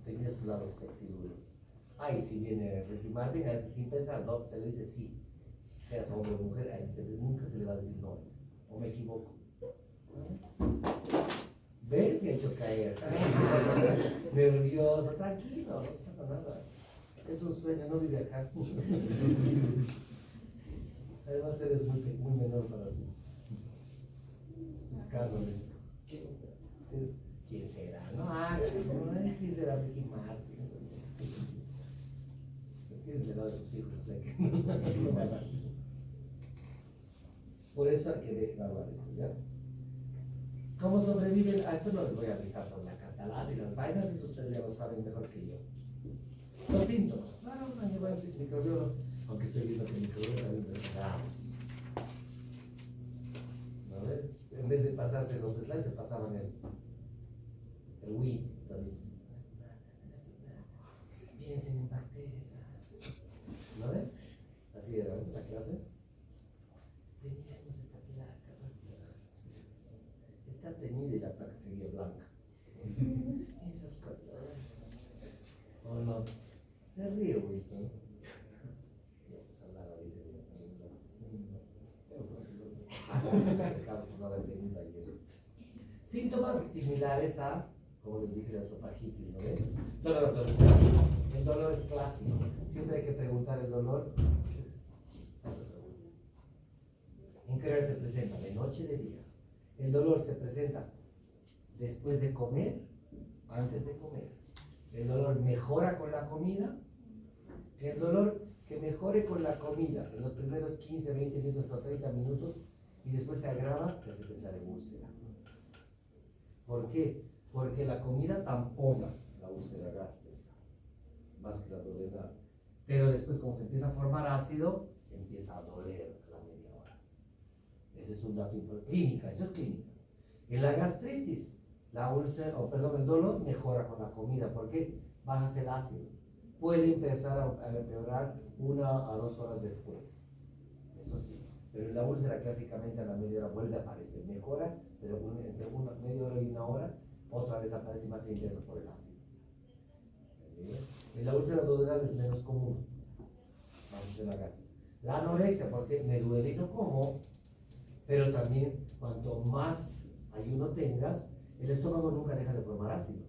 Tenía su lado sexy duro. Ay, si viene Ricky Martin, a veces sin pensar, no, se le dice sí. Seas hombre o mujer, a veces nunca se le va a decir no. ¿O me equivoco? ¿Ves? Se ha hecho caer. Nervioso, tranquilo, no pasa nada. Es un sueño, no vive acá. Además eres muy menor para sus cánones. ¿Quién será? No, ¿quién será Ricky Martin? Tienes la edad de sus hijos, o sea que no va a dar. Por eso hay que dejarlo de estudiar. ¿Cómo sobreviven? A esto no les voy a avisar sobre la catalasa y las vainas, eso ustedes ya lo saben mejor que yo. Los síntomas. Claro, una lleva ese microbiólogo, aunque estoy viendo que el microbiólogo también gramos. ¿No ves? En vez de pasarse los slides, se pasaban el Wii también. Piensen en bacterias. ¿No ves? Así era la clase. Teníamos esta placa. Está teñida y la placa seguía blanca. Esas cosas. ¿O no? Se ríe Wilson. Vamos a hablar ahorita. Síntomas similares a, como les dije, la esofagitis, ¿no ven? Dolor. El dolor es clásico. Siempre hay que preguntar el dolor. ¿En qué hora se presenta? ¿De noche, de día? El dolor se presenta después de comer, antes de comer. El dolor mejora con la comida. El dolor que mejore con la comida en los primeros 15, 20 minutos o 30 minutos y después se agrava, que hace que sea de úlcera. ¿Por qué? Porque la comida tampona la úlcera gástrica, más que la duodenal. Pero después, como se empieza a formar ácido, empieza a doler a la media hora. Ese es un dato importante. Clínica, eso es clínica. En la gastritis, la úlcera, el dolor mejora con la comida. ¿Por qué? Bajas el ácido. Puede empezar a empeorar 1 a 2 horas después. Eso sí. Pero en la úlcera clásicamente a la media hora vuelve a aparecer. Mejora, pero entre media hora y 1 hora, otra vez aparece más intenso por el ácido. En la úlcera duodenal es menos común. Vamos a la gástrica. La anorexia, porque me duele y no como, pero también cuanto más ayuno tengas, el estómago nunca deja de formar ácido.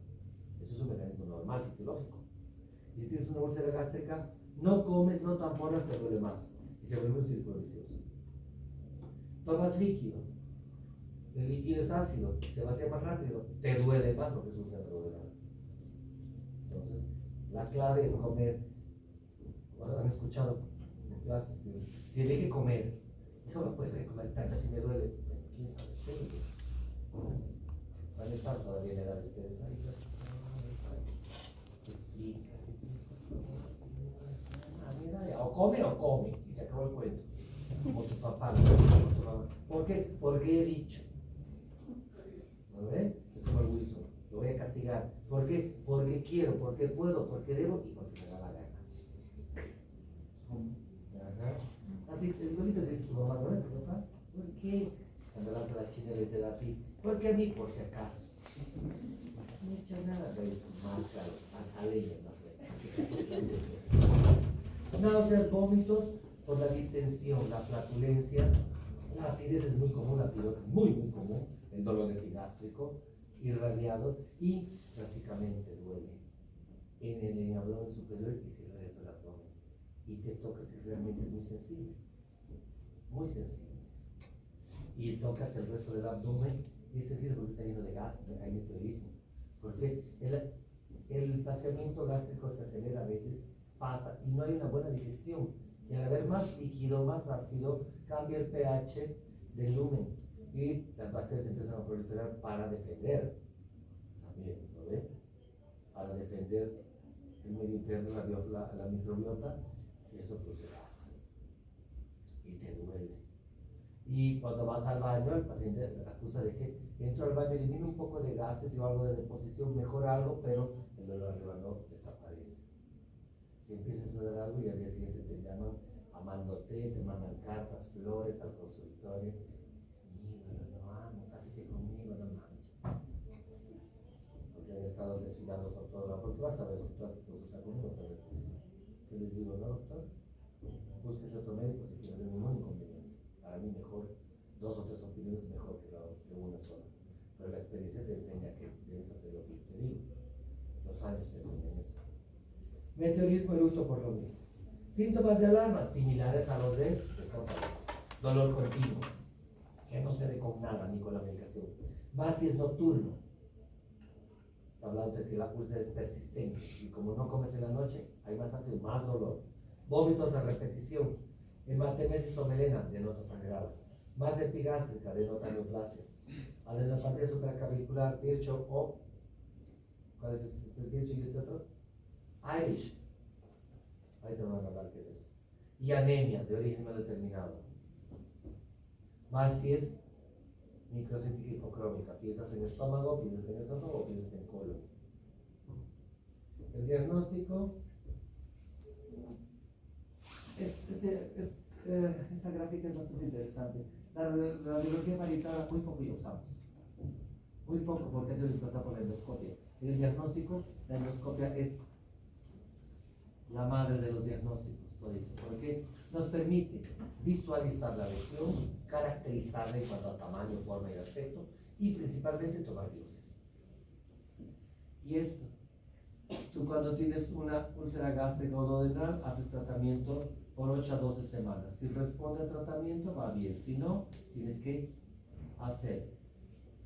Eso es un mecanismo normal, fisiológico. Y si tienes una úlcera gástrica, no comes, no tamponas, te duele más. Y se vuelve un círculo vicioso. Tomas líquido. El líquido es ácido, se vacía más rápido, te duele más porque es úlcera duodenal. Entonces, la clave es comer. Bueno, han escuchado en clases, tiene que comer. ¿Cómo puedes comer tanto si me duele? ¿Quién sabe? Van a estar todavía en edad de ustedes ahí. O come, y se acabó el cuento. Como tu papá, como tu mamá. ¿Por qué? Porque he dicho. ¿No ven? Es como el Wilson. Lo voy a castigar. ¿Por qué? Porque quiero, porque puedo, porque debo y porque me da la gana. Ajá. Así, el bonito dice tu mamá, ¿no ves, tu papá? ¿Por qué? Cuando vas a la chinela y te da a ti. ¿Por qué a mí? Por si acaso. No he hecho nada, pero más claro, más alegre, más náuseas, vómitos por la distensión, la flatulencia, la acidez es muy común, la pirosis es muy común, el dolor epigástrico, irradiado y básicamente duele en el abdomen superior y se irradia todo el abdomen y te toca si realmente es muy sensible. muy sensibles. Y tocas el resto del abdomen, y es sensible porque está lleno de gas, hay meteorismo. Porque el vaciamiento gástrico se acelera a veces, pasa, y no hay una buena digestión. Y al haber más líquido, más ácido, cambia el pH del lumen. Y las bacterias empiezan a proliferar para defender. También, ¿lo ven? Para defender el medio interno, la microbiota, y eso produce gas. Y te duele. Y cuando vas al baño, el paciente se acusa de que entro al baño, elimino un poco de gases o algo de deposición, mejora algo, pero el dolor arriba no desaparece. Y empiezas a dar algo y al día siguiente te llaman amándote, te mandan cartas, flores al consultorio. Mi ídolo, lo amo, cásese conmigo, no manches. Porque han estado desfilando por todo lado. Porque vas a ver, si tú haces consulta conmigo, vas a ver. ¿Qué les digo, no, doctor? Búsquese otro médico si quiere, no hay ningún inconveniente. Para mí mejor, 2 o 3 opiniones mejor que una sola. Pero la experiencia te enseña que debes hacer lo que yo te digo. Los años te enseñan eso. Meteorismo y luto por lo mismo. Síntomas de alarma similares a los de esófago. Dolor continuo, que no cede con nada ni con la medicación. Más si es nocturno. Está hablando de que la úlcera es persistente y como no comes en la noche, hay más ácido, más dolor. Vómitos de repetición. Hematemesis o melena, denota sangrado. Más epigástrica, denota neoplasia. Adenopatía supraclavicular, Virchow o ¿cuál es este? ¿Este es Virchow y este otro? Irish. Ahí te van a hablar qué es eso. Y anemia de origen no determinado. Más si es microcítica hipocrómica. Piensas en estómago, piensas en esófago o piensas en colon. El diagnóstico. Esta gráfica es bastante interesante. La radiología parietal muy poco ya usamos. Muy poco porque se desplaza por la endoscopia. El diagnóstico, la endoscopia es la madre de los diagnósticos, porque nos permite visualizar la lesión, caracterizarla en cuanto a tamaño, forma y aspecto, y principalmente tomar biopsias. Y esto, tú cuando tienes una úlcera gástrica o duodenal, haces tratamiento por 8 a 12 semanas. Si responde al tratamiento, va bien. Si no, tienes que hacer.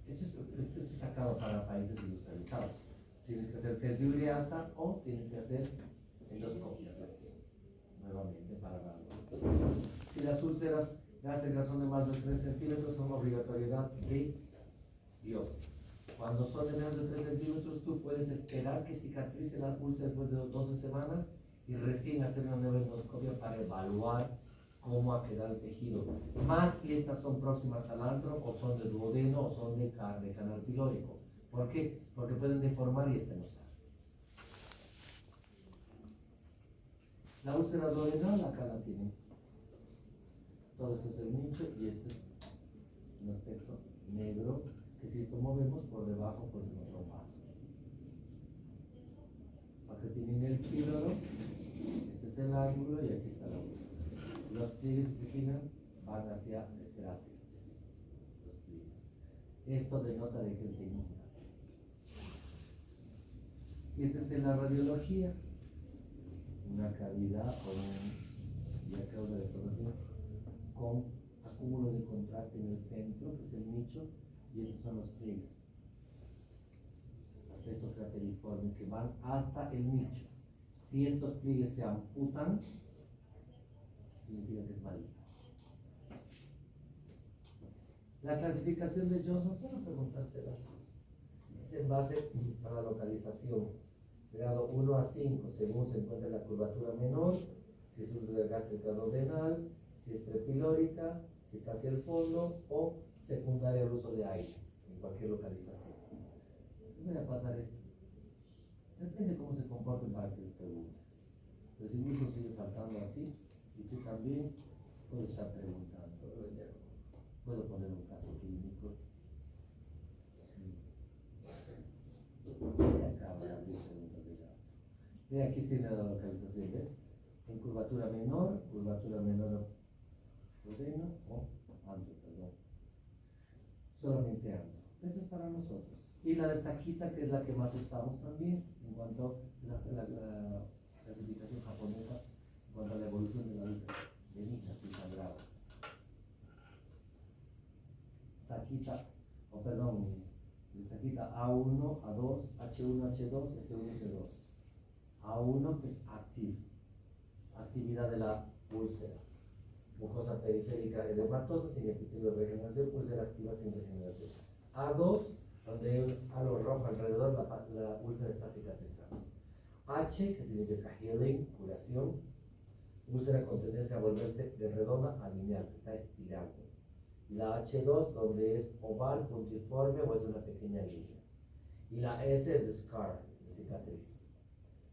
Esto es sacado para países industrializados. Tienes que hacer test de ureasa o tienes que hacer endoscopia recién, nuevamente para darlo. Si las úlceras gástricas son de más de 3 centímetros, son obligatoriedad de biopsia. Cuando son de menos de 3 centímetros, tú puedes esperar que cicatrice la úlcera después de 12 semanas y recién hacer una nueva endoscopia para evaluar cómo ha quedado el tejido. Más si estas son próximas al antro, o son de duodeno, o son de canal pilórico. ¿Por qué? Porque pueden deformar y estenozar. La úlcera duodenal, acá la tienen. Todo esto es el nicho y este es un aspecto negro que si esto movemos por debajo pues encontrar un vaso. Acá tienen el píloro, este es el ángulo y aquí está la úlcera. Los pliegues, si se fijan, van hacia el cráter. Los pliegues. Esto denota de que es benigna. Y esta es en la radiología. Una cavidad y acá una deformación con acúmulo de contraste en el centro, que es el nicho, y estos son los pliegues. Aspecto crateriforme que van hasta el nicho. Si estos pliegues se amputan, significa que es maligno. La clasificación de Johnson, quiero preguntárselas. Es en base a la localización. Grado 1 a 5, según se encuentra la curvatura menor, si es úlcera gástrica duodenal, si es prepilórica, si está hacia el fondo o secundaria al uso de aires, en cualquier localización. Les voy a pasar esto. Depende cómo se comporten para que les pregunten. Pero si incluso sigue faltando así, y tú también puedes estar preguntando. Puedo poner un caso clínico. Se acaban las 10 preguntas de gasto. Y aquí tiene la localización, ¿ves? En curvatura menor duodeno o antro, perdón. Solamente antro. Eso es para nosotros. Y la de Sakita, que es la que más usamos también, en cuanto a la clasificación japonesa, en cuanto a la evolución de la úlcera benigna sin sangrado. saquita, o perdón, le saquita A1, A2, H1, H2, S1, S2. A1 que es active, actividad de la úlcera. Mucosa periférica edematosa sin epitelio de regeneración, úlcera activa sin regeneración. A2, donde hay un halo rojo alrededor, la úlcera está cicatrizando. H, que significa healing, curación, úlcera con tendencia a volverse de redonda a lineal, se está estirando. Y la H2, donde es oval, puntiforme o es una pequeña línea. Y la S es scar, de cicatriz.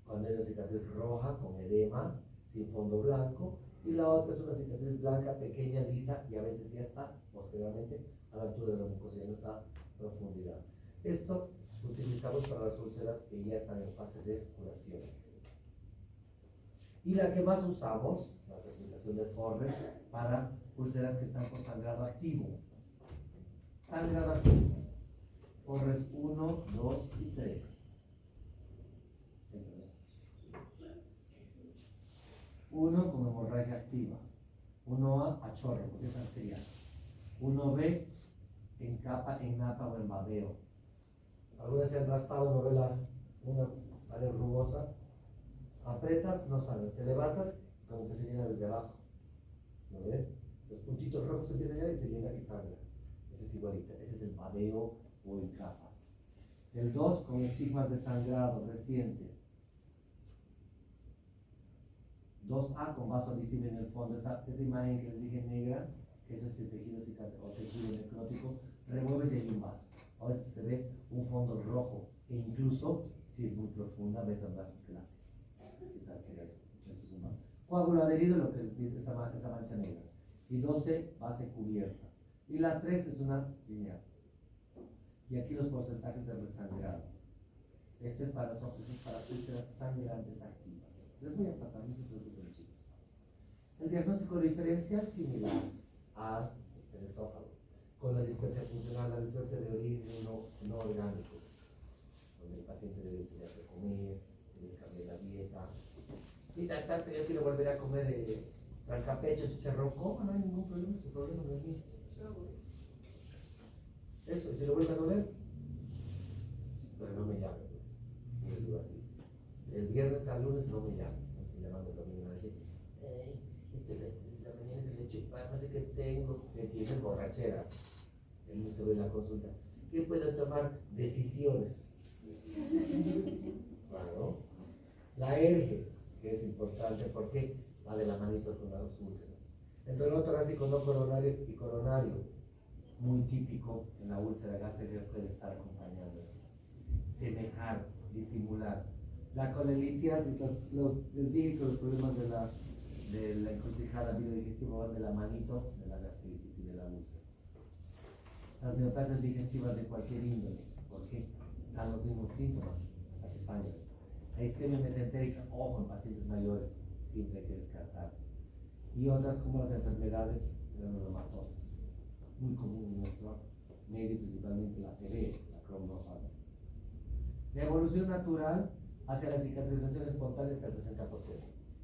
Cuando hay una cicatriz roja con edema, sin fondo blanco, y la otra es una cicatriz blanca, pequeña, lisa, y a veces ya está, posteriormente, a la altura de la mucosa, ya no está a profundidad. Esto utilizamos para las úlceras que ya están en fase de curación. Y la que más usamos, la clasificación de Forres, para úlceras que están con sangrado activo. Sangrado activo. Forres 1, 2 y 3. 1 con hemorragia activa. 1A a chorro, porque es arterial. 1B en capa, en napa o en babeo. Algunas se han raspado, no ve una pared rugosa. Apretas, no sale. Te levantas, como que se llena desde abajo. ¿No ves? Los puntitos rojos empiezan ya y se llena y sangra. Ese es igualita. Ese es el babeo o en capa. El 2 con estigmas de sangrado reciente. 2A con vaso visible en el fondo. Esa imagen que les dije negra, que eso es el tejido o tejido necrótico, remueves y hay un vaso. A veces se ve un fondo rojo e incluso si es muy profunda ves el vaso claro. Si es arterial, eso es un coágulo adherido, lo que es esa mancha negra. Y 12, base cubierta. Y la 3 es una lineal. Y aquí los porcentajes de resangrado. Esto es para úlceras sangrantes activas. Les voy a pasar, no se preocupen, chicos. El diagnóstico diferencial similar al esófago, con la dispepsia funcional, la dispepsia de origen no orgánico, donde el paciente debe enseñarse a comer, debe cambiar la dieta. Sí, pero yo quiero volver a comer trancapecho, chicharrón, coma, no hay ningún problema, ese problema no es mío. Eso, y si lo vuelve a doler, pero no me llame, pues. Les digo así. El viernes al lunes no me llame. No se llaman el domingo, así. La mañana es el leche, no sé qué tengo. Me tienes borrachera. El lunes te voy a la consulta. ¿Qué puedo tomar? Decisiones. Claro. La ERGE, que es importante porque va de la manito con las úlceras. El dolor torácico no coronario y coronario, muy típico en la úlcera gástrica, puede estar acompañando esto. Semejar, disimular. La colelitiasis, les dije que los problemas de la encrucijada biodigestiva van de la manito de la gastritis y de la úlcera. Las neoplasias digestivas de cualquier índole, porque dan los mismos síntomas hasta que sangran. La isquemia mesentérica, ojo, en pacientes mayores, siempre hay que descartar. Y otras como las enfermedades granulomatosas, muy común en nuestro medio, principalmente la TB, la Crohn. La evolución natural hacia la cicatrización espontánea está al 60%.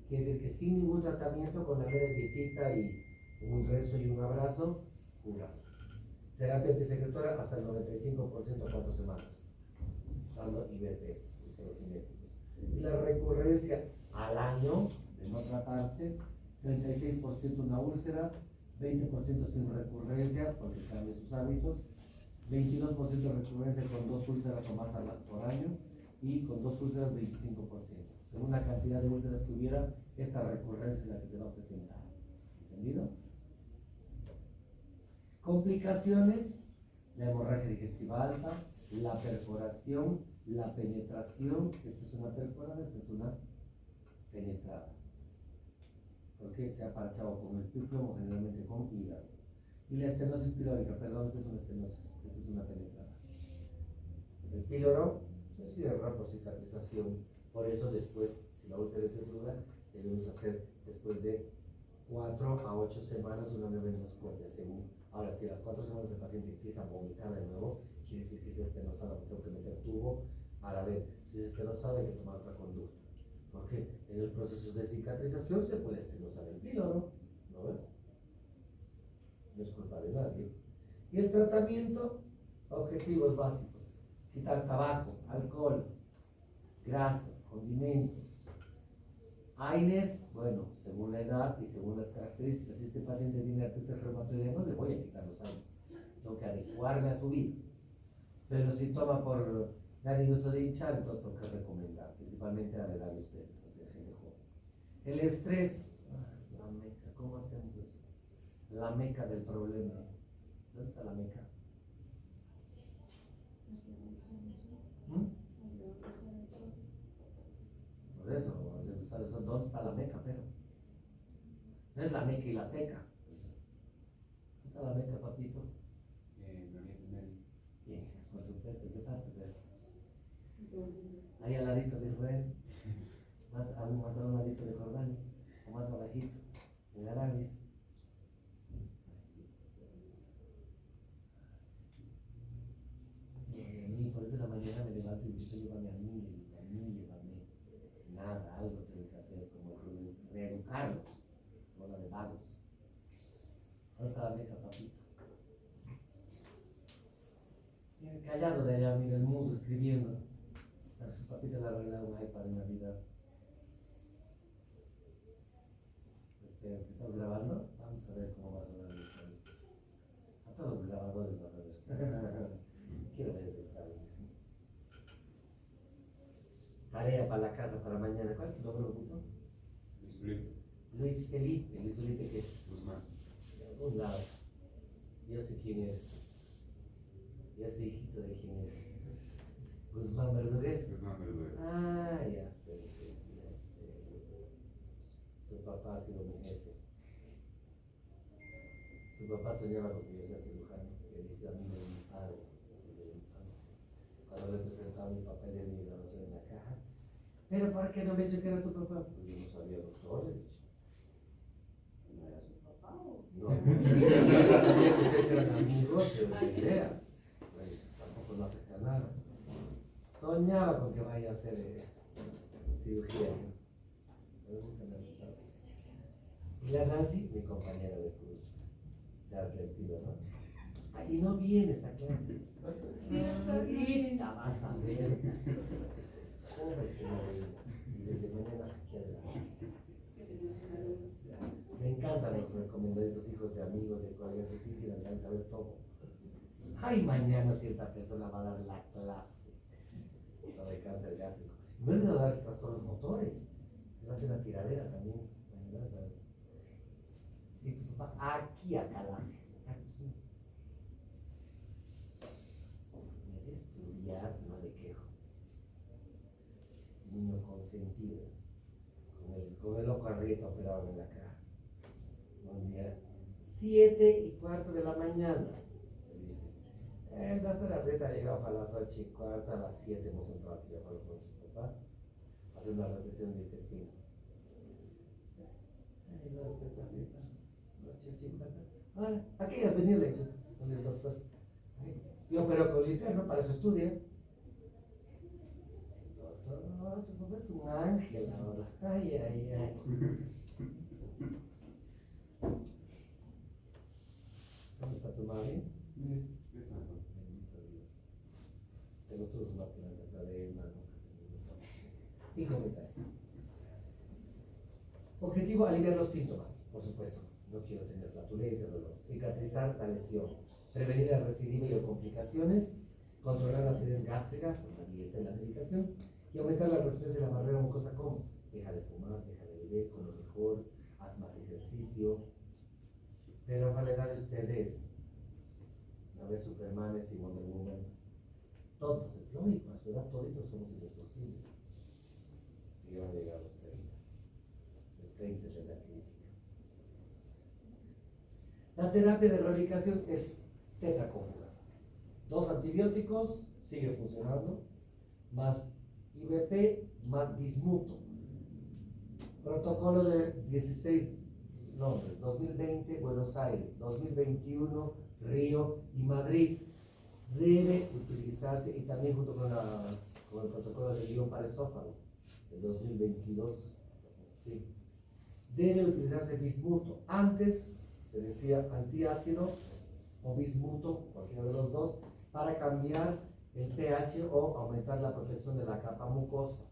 Quiere decir que sin ningún tratamiento, con la mera dietita y un rezo y un abrazo, cura. Terapia antisecretora hasta el 95% a 4 semanas, usando IBPs, hidrokinéticos. Y la recurrencia al año de no tratarse, 36% una úlcera, 20% sin recurrencia porque cambia sus hábitos, 22% de recurrencia con 2 úlceras o más por año y con 2 úlceras 25%. Según la cantidad de úlceras que hubiera, esta recurrencia es la que se va a presentar. ¿Entendido? Complicaciones: la hemorragia digestiva alta, la perforación, la penetración. Esta es una perforada, esta es una penetrada. Porque se ha parchado con el píclomo, generalmente con hígado. Y la estenosis pilórica, perdón, esta es una estenosis, esta es una penetrada. El píloro se cierra por cicatrización, por eso después, si la úlcera es desnuda, debemos hacer después de 4 a 8 semanas una nueva endoscopia. Ahora, si a las 4 semanas el paciente empieza a vomitar de nuevo, quiere decir que es estenosada, porque tengo que meter tubo para ver si es estenosada, hay que tomar otra conducta. Porque en el proceso de cicatrización se puede estenosar el píloro, ¿no ven? No es culpa de nadie. Y el tratamiento, objetivos básicos: quitar tabaco, alcohol, grasas, condimentos. AINES, bueno, según la edad y según las características. Si este paciente tiene artritis reumatoide, no le voy a quitar los AINES. Tengo que adecuarme a su vida. Pero si toma por uso de hinchar, entonces tengo que recomendar, principalmente a la edad de ustedes, hacia gente joven. El estrés, la meca, ¿cómo hacemos eso? La meca del problema. ¿Dónde está la meca? ¿Mm? Por eso, ¿dónde está la meca? Pero no es la meca y la seca. ¿Dónde está la meca, papito? Bien, por supuesto, ¿qué parte? Ahí al ladito de Israel, más a un ladito de Jordania, o más abajito, en Arabia. Por eso en la mañana me levanto y dice: llévame a mí, llévame. Nada, algo tengo que hacer, como reeducarlos, no la de vagos. ¿Dónde está la meca, papito? Callado de allá, mira, el mundo escribiendo. A su papita le arreglaron un iPad en Navidad. Espera, ¿que estás grabando? Vamos a ver cómo va a sonar el examen. A todos los grabadores van a ver. Quiero ver ese examen. Tarea para la casa para mañana. ¿Cuál es tu nombre, Lupito? Luis Felipe. Luis Felipe, ¿qué? Guzmán. De algún lado. Yo sé quién eres. Ya soy hijito de quién eres. Guzmán Verdugués. Guzmán Verdugués. Ah, ya sé, ya sé. Su papá ha sido mi jefe. Su papá soñaba con que yo sea cirujano, que había sido amigo de mi padre desde la infancia. Cuando le presentaba a mi papel de mi grabación en la caja: ¿pero por qué no me dicho que era tu papá? Pues yo no sabía, doctor, le he dicho. ¿No era su papá o...? No, yo sabía que ustedes eran amigos, pero ni idea. Bueno, tampoco no afecta nada. Soñaba con que vaya a hacer cirugía. Pero nunca me ha gustado. Y la Nancy, mi compañera de curso, de Argentina, ¿no? Y no vienes a clases. Sí, ahorita vas a ver. Joven que no vengas. Y desde mañana aquí adelante. Me encantan los recomendaditos hijos de amigos, de colegas de Titi, de alcanza a saber todo. Ay, mañana cierta persona va a dar la clase sobre cáncer gástrico. No le va a dar trastornos motores. Le va a hacer una tiradera también. Mañana, ¿sabes? Y tu papá, aquí acá la hace. Aquí. Me hace estudiar, no le quejo. Niño consentido. Con el loco Arrieta operado en la cara. Un día, 7:15 de la mañana. El doctor Arrieta ha llegado a las 8:15, a las 7 hemos entrado aquí a con su papá, a hacer una resección de intestino. Ay, no, doctor Arrieta, 8:50. Hola, ¿a qué has venido, le he dicho con el doctor? Yo opero con linterno, para eso estudia. El doctor, no, tu papá es un ángel ahora. Ay, ay, ay. ¿Cómo está tu mami? Tengo todos más que la de él, mano. 5 comentarios. Objetivo: aliviar los síntomas, por supuesto. No quiero tener flatulencia, dolor. Cicatrizar la lesión. Prevenir el recidivo y o complicaciones. Controlar la acidez gástrica con la dieta y la medicación. Y aumentar la resistencia de la barrera mucosa como: deja de fumar, deja de beber, come mejor, haz más ejercicio. Pero a la edad de ustedes, no ves Supermanes y Wonder Woman. Todos, lógico, a su edad toditos somos indestructibles. Y van a llegar a los 30. Los 30 es la crítica. La terapia de erradicación es tetraconjugada. 2 antibióticos, sigue funcionando, más IVP, más bismuto. Protocolo de 16 nombres: 2020, Buenos Aires; 2021, Río y Madrid. Debe utilizarse, y también junto con el protocolo de Lyon para esófago, del 2022, sí. Debe utilizarse bismuto. Antes se decía antiácido o bismuto, cualquiera de los dos, para cambiar el pH o aumentar la protección de la capa mucosa.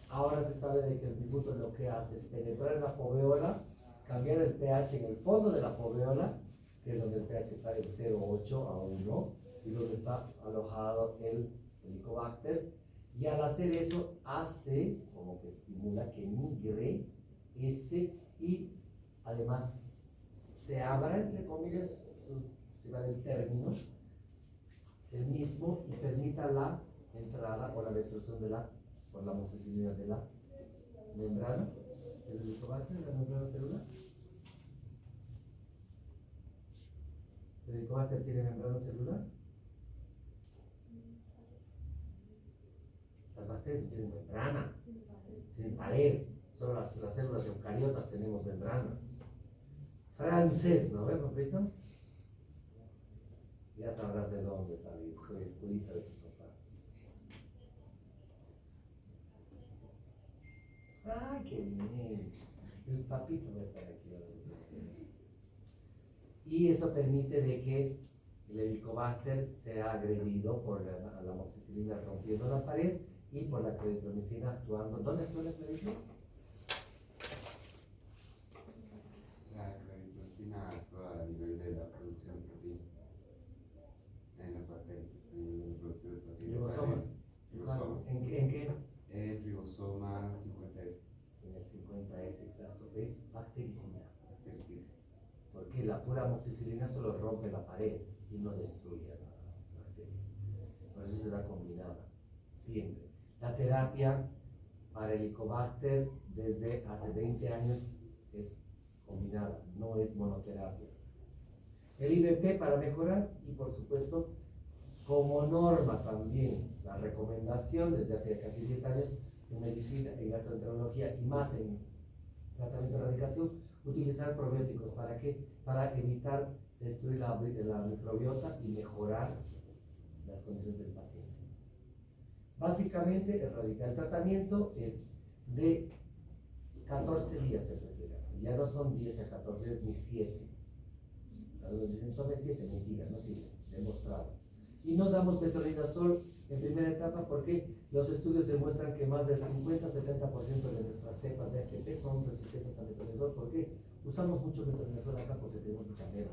Ahora se sabe de que el bismuto lo que hace es penetrar en la foveola, cambiar el pH en el fondo de la foveola, que es donde el pH está de 0,8 a 1, y donde está alojado el Helicobacter. Y al hacer eso, hace como que estimula que migre y además se abra, entre comillas, si vale el término, el mismo, y permita la entrada o la destrucción por la amoxicilina de la membrana del Helicobacter, la membrana celular. ¿El Helicobacter tiene membrana celular? Las bacterias no tienen membrana, tienen pared. Solo las células eucariotas tenemos membrana. Francés, ¿no ves, papito? Ya sabrás de dónde salir. Soy escurita de tu papá. ¡Ay, qué bien! El papito va a estar aquí ahora. Y esto permite de que el Helicobacter sea agredido por la amoxicilina rompiendo la pared y por la claritromicina actuando. ¿Dónde actúa la claritromicina? La claritromicina actúa a nivel de la producción de proteínas en las bacterias, en la producción de proteínas. Ribosomas. Ribosomas. ¿En qué? En ribosoma 50S. En el 50S, exacto. Es bactericida. Bactericida. Porque la pura amoxicilina solo rompe la pared y no destruye a la bacteria. Por eso se da combinada, siempre. La terapia para el Helicobacter desde hace 20 años es combinada, no es monoterapia. El IBP para mejorar y por supuesto como norma también la recomendación desde hace casi 10 años en medicina, en gastroenterología y más en tratamiento de erradicación, utilizar probióticos. ¿Para qué? Para evitar destruir la microbiota y mejorar las condiciones del paciente. Básicamente, el tratamiento es de 14 días, se prefiere. Ya no son 10 a 14 días ni 7. Algunos dicen, tome 7, mentira, no sirve, demostrado. Y no damos metronidazol en primera etapa porque los estudios demuestran que más del 50-70% de nuestras cepas de HP son resistentes a metronidazol. ¿Por qué? Usamos mucho metronidazol acá porque tenemos mucha mela,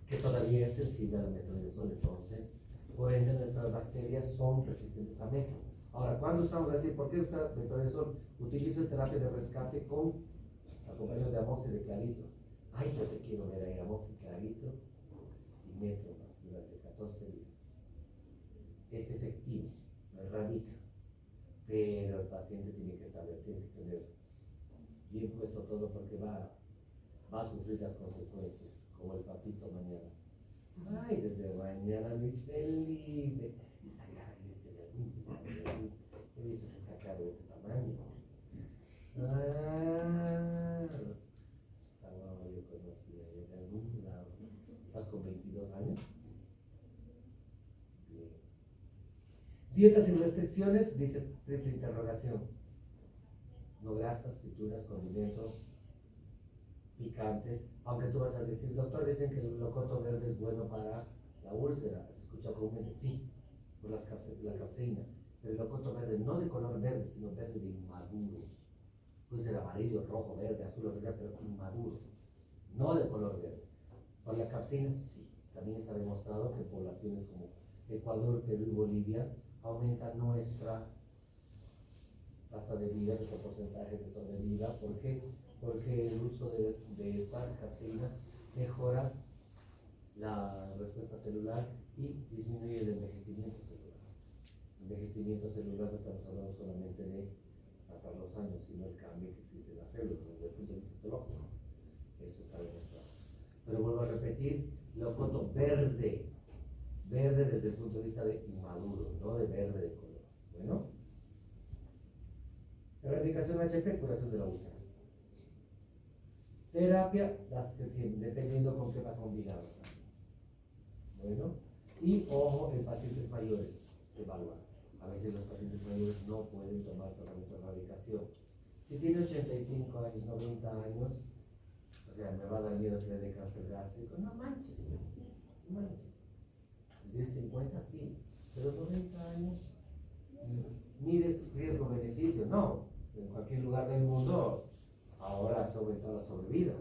que todavía es sensible al metronidazol. Entonces, por ende, nuestras bacterias son resistentes a metro. Ahora, ¿cuándo usamos así? ¿Por qué usar metronidazol? Utilizo en terapia de rescate acompañado de amoxi de clarito. Ay, yo te quiero ver ahí, amoxi, clarito y metro más durante 14 días. Es efectivo, no erradica, pero el paciente tiene que saber, tiene que tener bien puesto todo porque va a sufrir las consecuencias, como el papito mañana. Ay, desde mañana Luis Felipe, esa ganancia de algún he visto que está caro de este tamaño. Esta guapa yo conocía de algún lado. ¿Estás con 22 años? Bien. Dietas sin restricciones, dice triple interrogación. No grasas, frituras, condimentos, picantes, aunque tú vas a decir, doctor, dicen que el locoto verde es bueno para la úlcera. ¿Has escuchado comúnmente? Sí, por la capsaína. Pero el locoto verde, no de color verde, sino verde de inmaduro. Puede ser amarillo, rojo, verde, azul, lo que sea, pero inmaduro, no de color verde. Por la capsaína, sí. También está demostrado que en poblaciones como Ecuador, Perú y Bolivia aumenta nuestra tasa de vida, nuestro porcentaje de sobrevida. ¿Por qué? Porque el uso de esta capsaína mejora la respuesta celular y disminuye el envejecimiento celular. Envejecimiento celular no estamos hablando solamente de pasar los años, sino el cambio que existe en las células desde el punto de vista histológico. Eso está demostrado. Pero vuelvo a repetir, locoto verde desde el punto de vista de inmaduro, no de verde de color. Bueno, erradicación HP, curación de la úlcera. Terapia, las que tienen, dependiendo con qué va combinado también. Bueno, y ojo en pacientes mayores, evaluar. A veces los pacientes mayores no pueden tomar tratamiento de erradicación. Si tiene 85 años, 90 años, pues sea, me va a dar miedo que le dé cáncer gástrico. No manches, no manches. Si tienes 50, sí, pero 90 años, mires riesgo-beneficio. No, en cualquier lugar del mundo ahora se ha aumentado la sobrevida,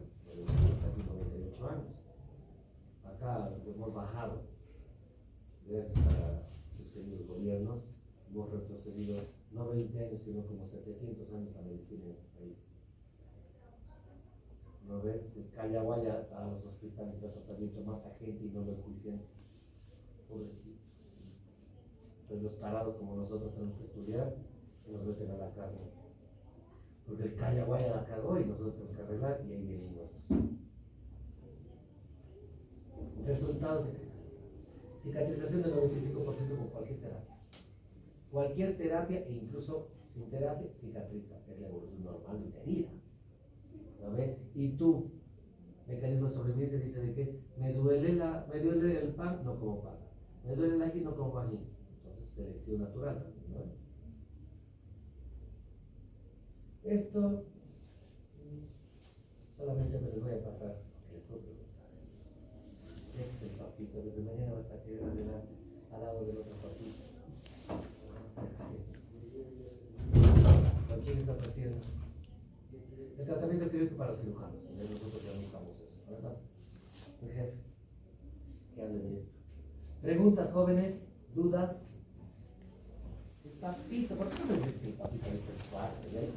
casi 98 años. Acá hemos bajado, gracias a sus queridos gobiernos, hemos retrocedido no 20 años, sino como 700 años la medicina en este país. ¿No ven? Se calla guaya a los hospitales de tratamiento, mata gente y no lo enjuician. Pobrecitos. Entonces los tarados como nosotros tenemos que estudiar y nos meten a la cárcel. Porque el calla guaya la cagó y nosotros tenemos que arreglar y ahí vienen muertos. Resultados: cicatrización del 95% con cualquier terapia. Cualquier terapia, e incluso sin terapia, cicatriza. Es la evolución normal de una herida. ¿No ven? Y tú, mecanismo de sobrevivencia, dice de que me duele el pan, no como pan. Me duele el ají, no como ají. Entonces, selección natural también, ¿no? Esto solamente me les voy a pasar, porque les puedo preguntar esto. Este papito, desde mañana vas a quedar adelante, al lado del otro papito. ¿Con quién estás haciendo? El tratamiento quirúrgico para los cirujanos. Nosotros ya no usamos eso. Además, mi jefe, que hable de esto. Preguntas, jóvenes, dudas. El papito, ¿por qué no me dices que el papito es el cuarto? Ya hay que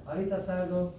ahorita salgo.